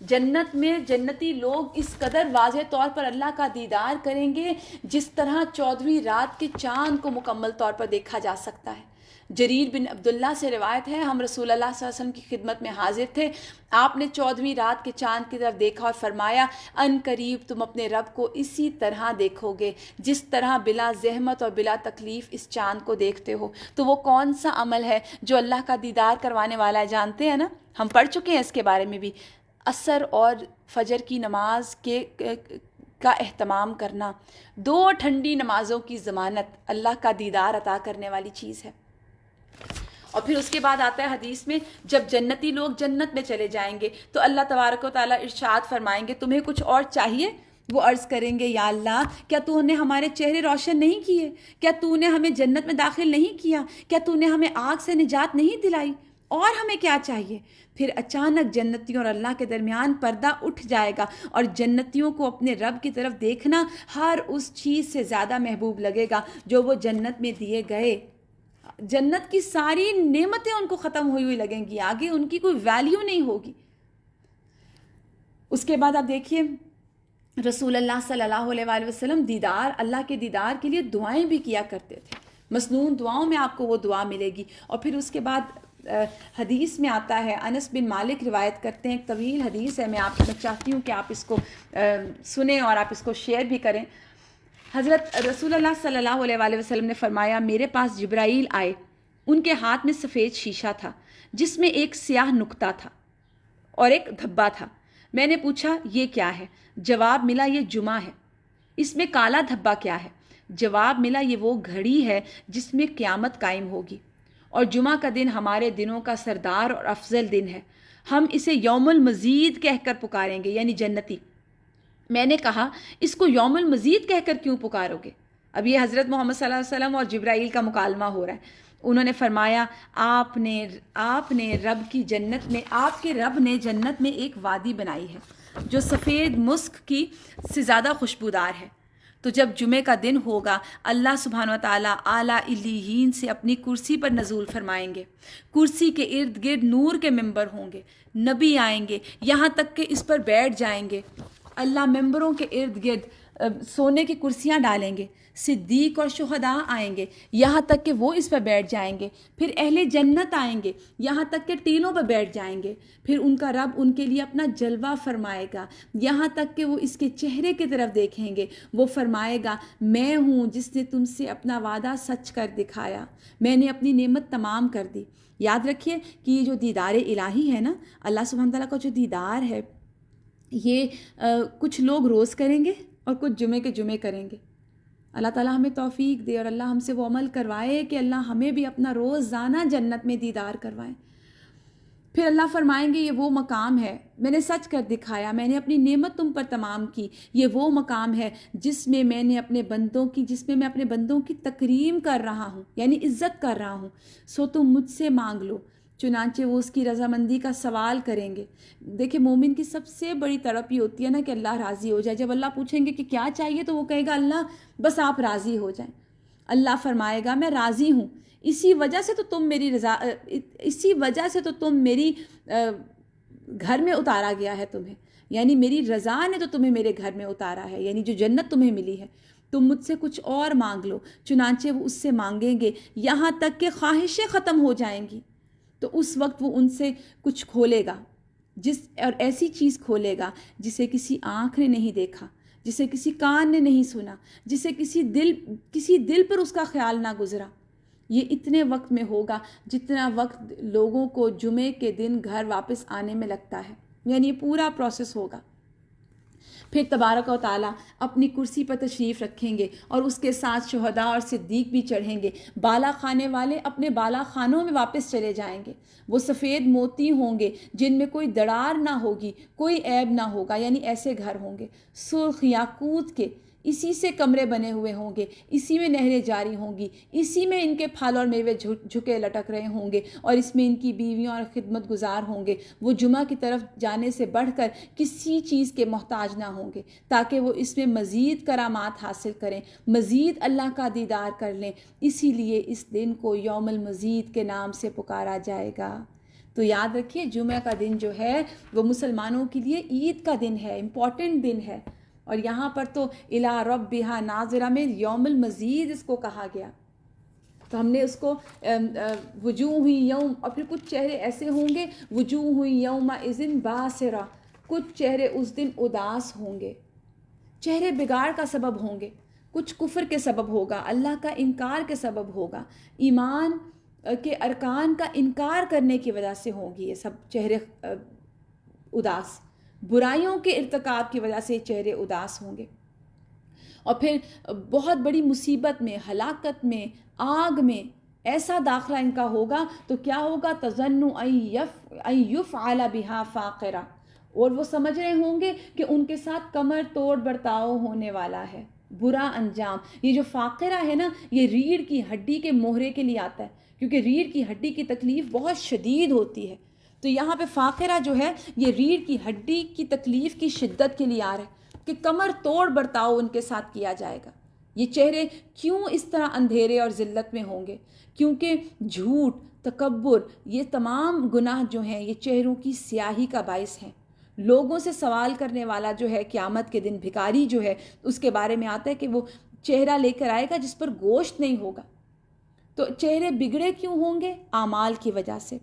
جنت میں جنتی لوگ اس قدر واضح طور پر اللہ کا دیدار کریں گے جس طرح 14ویں رات کے چاند کو مکمل طور پر دیکھا جا سکتا ہے۔ جریر بن عبداللہ سے روایت ہے، ہم رسول اللہ صلی اللہ علیہ وسلم کی خدمت میں حاضر تھے، آپ نے 14ویں رات کے چاند کی طرف دیکھا اور فرمایا ان قریب تم اپنے رب کو اسی طرح دیکھو گے جس طرح بلا زحمت اور بلا تکلیف اس چاند کو دیکھتے ہو۔ تو وہ کون سا عمل ہے جو اللہ کا دیدار کروانے والا ہے؟ جانتے ہیں نا، ہم پڑھ چکے ہیں اس کے بارے میں بھی، عصر اور فجر کی نماز کا اہتمام کرنا، 2 ٹھنڈی نمازوں کی ضمانت اللہ کا دیدار عطا کرنے والی چیز ہے۔ اور پھر اس کے بعد آتا ہے حدیث میں، جب جنتی لوگ جنت میں چلے جائیں گے تو اللہ تبارک و تعالیٰ ارشاد فرمائیں گے تمہیں کچھ اور چاہیے؟ وہ عرض کریں گے یا اللہ کیا تو نے ہمارے چہرے روشن نہیں کیے؟ کیا تو نے ہمیں جنت میں داخل نہیں کیا؟ کیا تو نے ہمیں آگ سے نجات نہیں دلائی؟ اور ہمیں کیا چاہیے؟ پھر اچانک جنتیوں اور اللہ کے درمیان پردہ اٹھ جائے گا اور جنتیوں کو اپنے رب کی طرف دیکھنا ہر اس چیز سے زیادہ محبوب لگے گا جو وہ جنت میں دیے گئے۔ جنت کی ساری نعمتیں ان کو ختم ہوئی ہوئی لگیں گی، آگے ان کی کوئی ویلیو نہیں ہوگی۔ اس کے بعد آپ دیکھیے رسول اللہ صلی اللہ علیہ وآلہ وسلم اللہ کے دیدار کے لیے دعائیں بھی کیا کرتے تھے، مسنون دعاؤں میں آپ کو وہ دعا ملے گی۔ اور پھر اس کے بعد حدیث میں آتا ہے، انس بن مالک روایت کرتے ہیں، ایک طویل حدیث ہے، میں چاہتی ہوں کہ آپ اس کو سنیں اور آپ اس کو شیئر بھی کریں۔ حضرت رسول اللہ صلی اللہ علیہ وآلہ وسلم نے فرمایا میرے پاس جبرائیل آئے، ان کے ہاتھ میں سفید شیشہ تھا جس میں ایک سیاہ نقطہ تھا اور ایک دھبا تھا۔ میں نے پوچھا یہ کیا ہے؟ جواب ملا یہ جمعہ ہے۔ اس میں کالا دھبا کیا ہے؟ جواب ملا یہ وہ گھڑی ہے جس میں قیامت قائم ہوگی، اور جمعہ کا دن ہمارے دنوں کا سردار اور افضل دن ہے، ہم اسے یوم المزید کہہ کر پکاریں گے، یعنی جنتی۔ میں نے کہا اس کو یوم المزید کہہ کر کیوں پکارو گے؟ اب یہ حضرت محمد صلی اللہ علیہ وسلم اور جبرائیل کا مکالمہ ہو رہا ہے۔ انہوں نے فرمایا آپ نے رب کی جنت میں، آپ کے رب نے جنت میں ایک وادی بنائی ہے جو سفید مسک کی سے زیادہ خوشبودار ہے۔ تو جب جمعے کا دن ہوگا اللہ سبحانہ و تعالیٰ اعلیٰ علیین سے اپنی کرسی پر نزول فرمائیں گے، کرسی کے ارد گرد نور کے ممبر ہوں گے، نبی آئیں گے یہاں تک کہ اس پر بیٹھ جائیں گے، اللہ ممبروں کے ارد گرد سونے کی کرسیاں ڈالیں گے، صدیق اور شہداء آئیں گے یہاں تک کہ وہ اس پر بیٹھ جائیں گے، پھر اہل جنت آئیں گے یہاں تک کہ ٹیلوں پر بیٹھ جائیں گے، پھر ان کا رب ان کے لیے اپنا جلوہ فرمائے گا یہاں تک کہ وہ اس کے چہرے کی طرف دیکھیں گے، وہ فرمائے گا میں ہوں جس نے تم سے اپنا وعدہ سچ کر دکھایا، میں نے اپنی نعمت تمام کر دی۔ یاد رکھیے کہ یہ جو دیدار الہی ہے نا، اللہ سبحانہ تعالیٰ کا جو دیدار ہے، یہ کچھ لوگ روز کریں گے اور کچھ جمعے کے جمعے کریں گے۔ اللہ تعالیٰ ہمیں توفیق دے اور اللہ ہم سے وہ عمل کروائے کہ اللہ ہمیں بھی اپنا روزانہ جنت میں دیدار کروائے۔ پھر اللہ فرمائیں گے یہ وہ مقام ہے، میں نے سچ کر دکھایا، میں نے اپنی نعمت تم پر تمام کی، یہ وہ مقام ہے جس میں میں اپنے بندوں کی تکریم کر رہا ہوں، یعنی عزت کر رہا ہوں، سو تم مجھ سے مانگ لو۔ چنانچہ وہ اس کی رضامندی کا سوال کریں گے۔ دیکھیں مومن کی سب سے بڑی تڑپ یہ ہوتی ہے نا کہ اللہ راضی ہو جائے۔ جب اللہ پوچھیں گے کہ کیا چاہیے تو وہ کہے گا اللہ بس آپ راضی ہو جائیں۔ اللہ فرمائے گا میں راضی ہوں، اسی وجہ سے تو تم میری گھر میں اتارا گیا ہے تمہیں، یعنی میری رضا نے تو تمہیں میرے گھر میں اتارا ہے، یعنی جو جنت تمہیں ملی ہے، تم مجھ سے کچھ اور مانگ لو۔ چنانچہ وہ اس سے مانگیں گے یہاں تک کہ خواہشیں ختم ہو جائیں گی، تو اس وقت وہ ان سے کچھ کھولے گا، اور ایسی چیز کھولے گا جسے کسی آنکھ نے نہیں دیکھا، جسے کسی کان نے نہیں سنا، جسے کسی دل پر اس کا خیال نہ گزرا۔ یہ اتنے وقت میں ہوگا جتنا وقت لوگوں کو جمعے کے دن گھر واپس آنے میں لگتا ہے، یعنی یہ پورا پروسیس ہوگا۔ پھر تبارک و تعالیٰ اپنی کرسی پر تشریف رکھیں گے اور اس کے ساتھ شہداء اور صدیق بھی چڑھیں گے، بالا خانے والے اپنے بالا خانوں میں واپس چلے جائیں گے۔ وہ سفید موتی ہوں گے جن میں کوئی دراڑ نہ ہوگی، کوئی عیب نہ ہوگا، یعنی ایسے گھر ہوں گے۔ سرخ یاقوت کے اسی سے کمرے بنے ہوئے ہوں گے، اسی میں نہریں جاری ہوں گی، اسی میں ان کے پھل اور میوے جھکے لٹک رہے ہوں گے، اور اس میں ان کی بیویاں اور خدمت گزار ہوں گے۔ وہ جمعہ کی طرف جانے سے بڑھ کر کسی چیز کے محتاج نہ ہوں گے، تاکہ وہ اس میں مزید کرامات حاصل کریں، مزید اللہ کا دیدار کر لیں۔ اسی لیے اس دن کو یوم المزید کے نام سے پکارا جائے گا۔ تو یاد رکھیے جمعہ کا دن جو ہے وہ مسلمانوں کے لیے عید کا دن ہے، امپورٹنٹ دن ہے، اور یہاں پر تو الی ربہا ناظرہ میں یوم المزید اس کو کہا گیا۔ تو ہم نے اس کو وجوہ یوم، اور پھر کچھ چہرے ایسے ہوں گے وجوہ یومئذ باسرہ، کچھ چہرے اس دن اداس ہوں گے، چہرے بگاڑ کا سبب ہوں گے، کچھ کفر کے سبب ہوگا، اللہ کا انکار کے سبب ہوگا، ایمان کے ارکان کا انکار کرنے کی وجہ سے ہوں گی یہ سب چہرے اداس، برائیوں کے ارتکاب کی وجہ سے چہرے اداس ہوں گے، اور پھر بہت بڑی مصیبت میں، ہلاکت میں، آگ میں ایسا داخلہ ان کا ہوگا تو کیا ہوگا؟ تظن ان یفعل بها فاقرہ، اور وہ سمجھ رہے ہوں گے کہ ان کے ساتھ کمر توڑ برتاؤ ہونے والا ہے، برا انجام۔ یہ جو فاقرہ ہے نا، یہ ریڑھ کی ہڈی کے مہرے کے لیے آتا ہے، کیونکہ ریڑھ کی ہڈی کی تکلیف بہت شدید ہوتی ہے، تو یہاں پہ فاقرہ جو ہے یہ ریڑھ کی ہڈی کی تکلیف کی شدت کے لیے آ رہا ہے کہ کمر توڑ برتاؤ ان کے ساتھ کیا جائے گا۔ یہ چہرے کیوں اس طرح اندھیرے اور ذلت میں ہوں گے؟ کیونکہ جھوٹ، تکبر، یہ تمام گناہ جو ہیں یہ چہروں کی سیاہی کا باعث ہیں۔ لوگوں سے سوال کرنے والا جو ہے قیامت کے دن، بھکاری جو ہے، اس کے بارے میں آتا ہے کہ وہ چہرہ لے کر آئے گا جس پر گوشت نہیں ہوگا۔ تو چہرے بگڑے کیوں ہوں گے؟ اعمال کی وجہ سے۔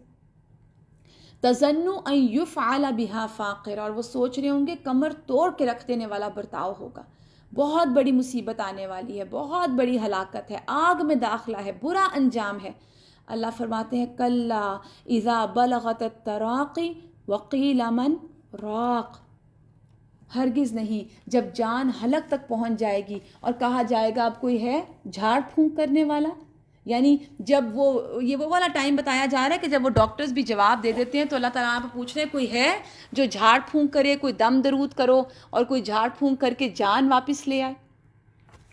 تظن ان یفعل بها فاقرہ، اور وہ سوچ رہے ہوں گے کمر توڑ کے رکھ دینے والا برتاؤ ہوگا، بہت بڑی مصیبت آنے والی ہے، بہت بڑی ہلاکت ہے، آگ میں داخلہ ہے، برا انجام ہے۔ اللہ فرماتے ہیں کلا اذا بلغت التراقی وقیل من راق، ہرگز نہیں، جب جان حلق تک پہنچ جائے گی اور کہا جائے گا اب کوئی ہے جھاڑ پھونک کرنے والا، یعنی جب یہ والا ٹائم بتایا جا رہا ہے کہ جب وہ ڈاکٹرز بھی جواب دے دیتے ہیں تو اللہ تعالیٰ آپ پوچھ رہے ہیں کوئی ہے جو جھاڑ پھونک کرے، کوئی دم درود کرو اور کوئی جھاڑ پھونک کر کے جان واپس لے آئے۔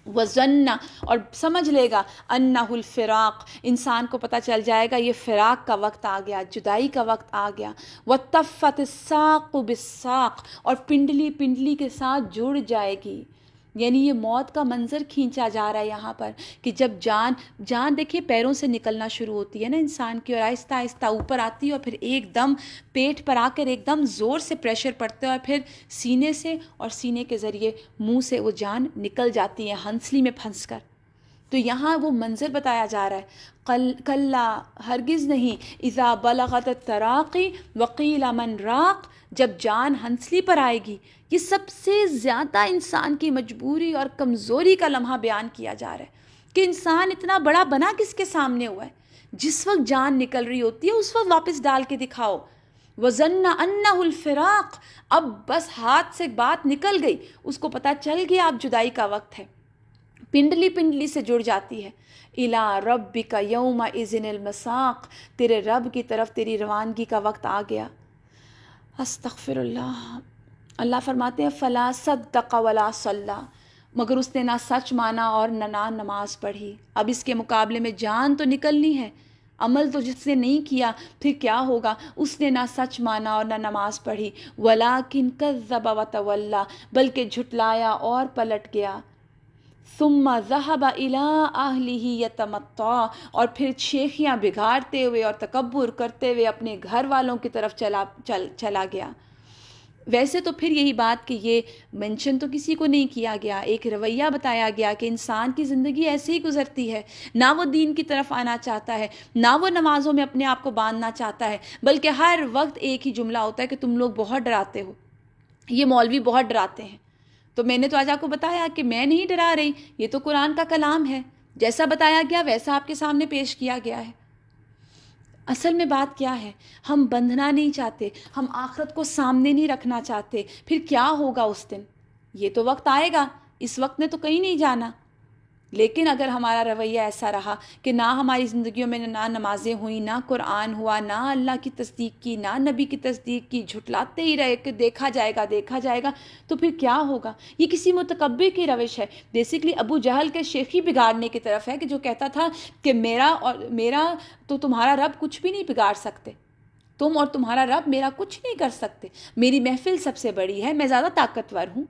وَظَنَّ، اور سمجھ لے گا، أَنَّهُ الْفِرَاقُ، انسان کو پتہ چل جائے گا یہ فراق کا وقت آ گیا، جدائی کا وقت آ گیا۔ وَاتَّفَّتِ السَّاقُ بِالسَّاقِ، اور پنڈلی پنڈلی کے ساتھ جڑ جائے گی، یعنی یہ موت کا منظر کھینچا جا رہا ہے یہاں پر کہ جب جان دیکھیے پیروں سے نکلنا شروع ہوتی ہے نا انسان کی، اور آہستہ آہستہ اوپر آتی ہے، اور پھر ایک دم پیٹ پر آ کر ایک دم زور سے پریشر پڑتا ہے، اور پھر سینے سے اور سینے کے ذریعے منہ سے وہ جان نکل جاتی ہے ہنسلی میں پھنس کر۔ تو یہاں وہ منظر بتایا جا رہا ہے، کلا، ہرگز نہیں، اذا بلغت التراقی وقیل من راق، جب جان ہنسلی پر آئے گی۔ یہ سب سے زیادہ انسان کی مجبوری اور کمزوری کا لمحہ بیان کیا جا رہا ہے کہ انسان اتنا بڑا بنا کس کے سامنے ہوا ہے؟ جس وقت جان نکل رہی ہوتی ہے اس وقت واپس ڈال کے دکھاؤ۔ وَظَنَّ أَنَّهُ الْفِرَاقُ، اب بس ہاتھ سے بات نکل گئی، اس کو پتہ چل گیا اب جدائی کا وقت ہے، پنڈلی پنڈلی سے جڑ جاتی ہے۔ إِلَىٰ رَبِّكَ يَوْمَئِذٍ الْمَسَاقُ، تیرے رب کی طرف تیری روانگی کا وقت آ گیا۔ استغفر اللہ۔ اللہ فرماتے ہیں فَلَا صَدَّقَ وَلَا صَلَّىٰ، مگر اس نے نہ سچ مانا اور نہ نماز پڑھی۔ اب اس کے مقابلے میں جان تو نکلنی ہے، عمل تو جس نے نہیں کیا پھر کیا ہوگا؟ اس نے نہ سچ مانا اور نہ نماز پڑھی۔ وَلَٰكِن كَذَّبَ وَتَوَلَّىٰ، بلکہ جھٹلایا اور پلٹ گیا۔ ثُمَّ ذَهَبَ إِلَىٰ أَهْلِهِ يَتَمَطَّىٰ، اور پھر شیخیاں بگاڑتے ہوئے اور تکبر کرتے ہوئے اپنے گھر والوں کی طرف چلا گیا۔ ویسے تو پھر یہی بات کہ یہ منشن تو کسی کو نہیں کیا گیا، ایک رویہ بتایا گیا کہ انسان کی زندگی ایسے ہی گزرتی ہے، نہ وہ دین کی طرف آنا چاہتا ہے، نہ وہ نمازوں میں اپنے آپ کو باندھنا چاہتا ہے، بلکہ ہر وقت ایک ہی جملہ ہوتا ہے کہ تم لوگ بہت ڈراتے ہو، یہ مولوی بہت ڈراتے ہیں۔ تو میں نے تو آج آپ کو بتایا کہ میں نہیں ڈرا رہی، یہ تو قرآن کا کلام ہے، جیسا بتایا گیا ویسا آپ کے سامنے پیش کیا گیا ہے۔ اصل میں بات کیا ہے؟ ہم بندھنا نہیں چاہتے، ہم آخرت کو سامنے نہیں رکھنا چاہتے، پھر کیا ہوگا اس دن؟ یہ تو وقت آئے گا، اس وقت نے تو کہیں نہیں جانا۔ لیکن اگر ہمارا رویہ ایسا رہا کہ نہ ہماری زندگیوں میں نہ نمازیں ہوئیں، نہ قرآن ہوا، نہ اللہ کی تصدیق کی، نہ نبی کی تصدیق کی، جھٹلاتے ہی رہے کہ دیکھا جائے گا دیکھا جائے گا، تو پھر کیا ہوگا؟ یہ کسی متکبر کی روش ہے۔ بیسکلی ابو جہل کے شیخی بگاڑنے کی طرف ہے، کہ جو کہتا تھا کہ میرا تو تمہارا رب کچھ بھی نہیں بگاڑ سکتے، تم اور تمہارا رب میرا کچھ نہیں کر سکتے، میری محفل سب سے بڑی ہے، میں زیادہ طاقتور ہوں۔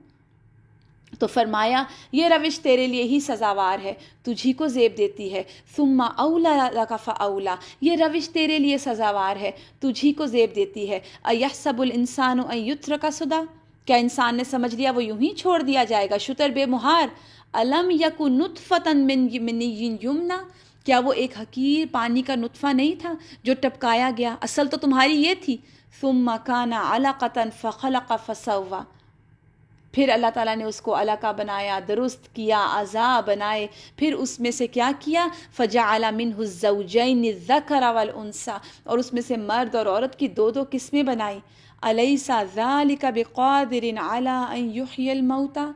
تو فرمایا یہ روش تیرے لیے ہی سزاوار ہے، تجھی کو زیب دیتی ہے، ثم اولا لک فاولا، یہ روش تیرے لیے سزاوار ہے، تجھی کو زیب دیتی ہے۔ ایحسب الانسان ان یترک سدی، کیا انسان نے سمجھ لیا وہ یوں ہی چھوڑ دیا جائے گا شتر بے مہار؟ الم یک نطفۃ من منی یمنی، کیا وہ ایک حقیر پانی کا نطفہ نہیں تھا جو ٹپکایا گیا؟ اصل تو تمہاری یہ تھی، ثم کان علقۃ فخلق فسوی، پھر اللہ تعالیٰ نے اس کو علقہ بنایا، درست کیا، اعضاء بنائے، پھر اس میں سے کیا کیا؟ فجعل منہ الزوجین الذکر والانثی، اور اس میں سے مرد اور عورت کی دو قسمیں بنائی۔ الیس ذلک بقادر علی ان یحیی الموتى،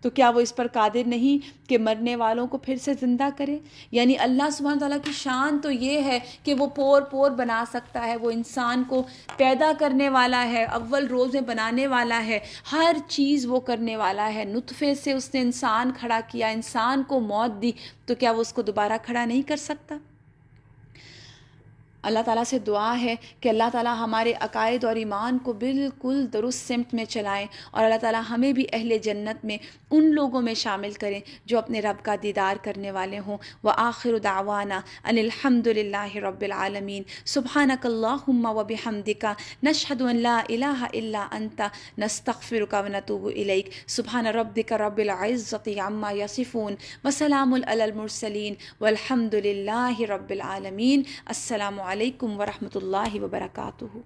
تو کیا وہ اس پر قادر نہیں کہ مرنے والوں کو پھر سے زندہ کرے؟ یعنی اللہ سبحانہ تعالیٰ کی شان تو یہ ہے کہ وہ پور پور بنا سکتا ہے، وہ انسان کو پیدا کرنے والا ہے، اول روز میں بنانے والا ہے، ہر چیز وہ کرنے والا ہے۔ نطفے سے اس نے انسان کھڑا کیا، انسان کو موت دی، تو کیا وہ اس کو دوبارہ کھڑا نہیں کر سکتا؟ اللہ تعالیٰ سے دعا ہے کہ اللہ تعالیٰ ہمارے عقائد اور ایمان کو بالکل درست سمت میں چلائیں، اور اللہ تعالیٰ ہمیں بھی اہل جنت میں ان لوگوں میں شامل کریں جو اپنے رب کا دیدار کرنے والے ہوں۔ وآخر دعوانا ان الحمد للہ رب العالمین، سبحانک اللہم وبحمدک، نشہد ان لا الہ الا انت، نستغفرک ونتوب الیک، سبحان ربک رب العزۃ عما یصفون، وسلام علی المرسلین، والحمد للہ رب العالمین۔ السلام علیکم ورحمۃ اللہ وبرکاتہ۔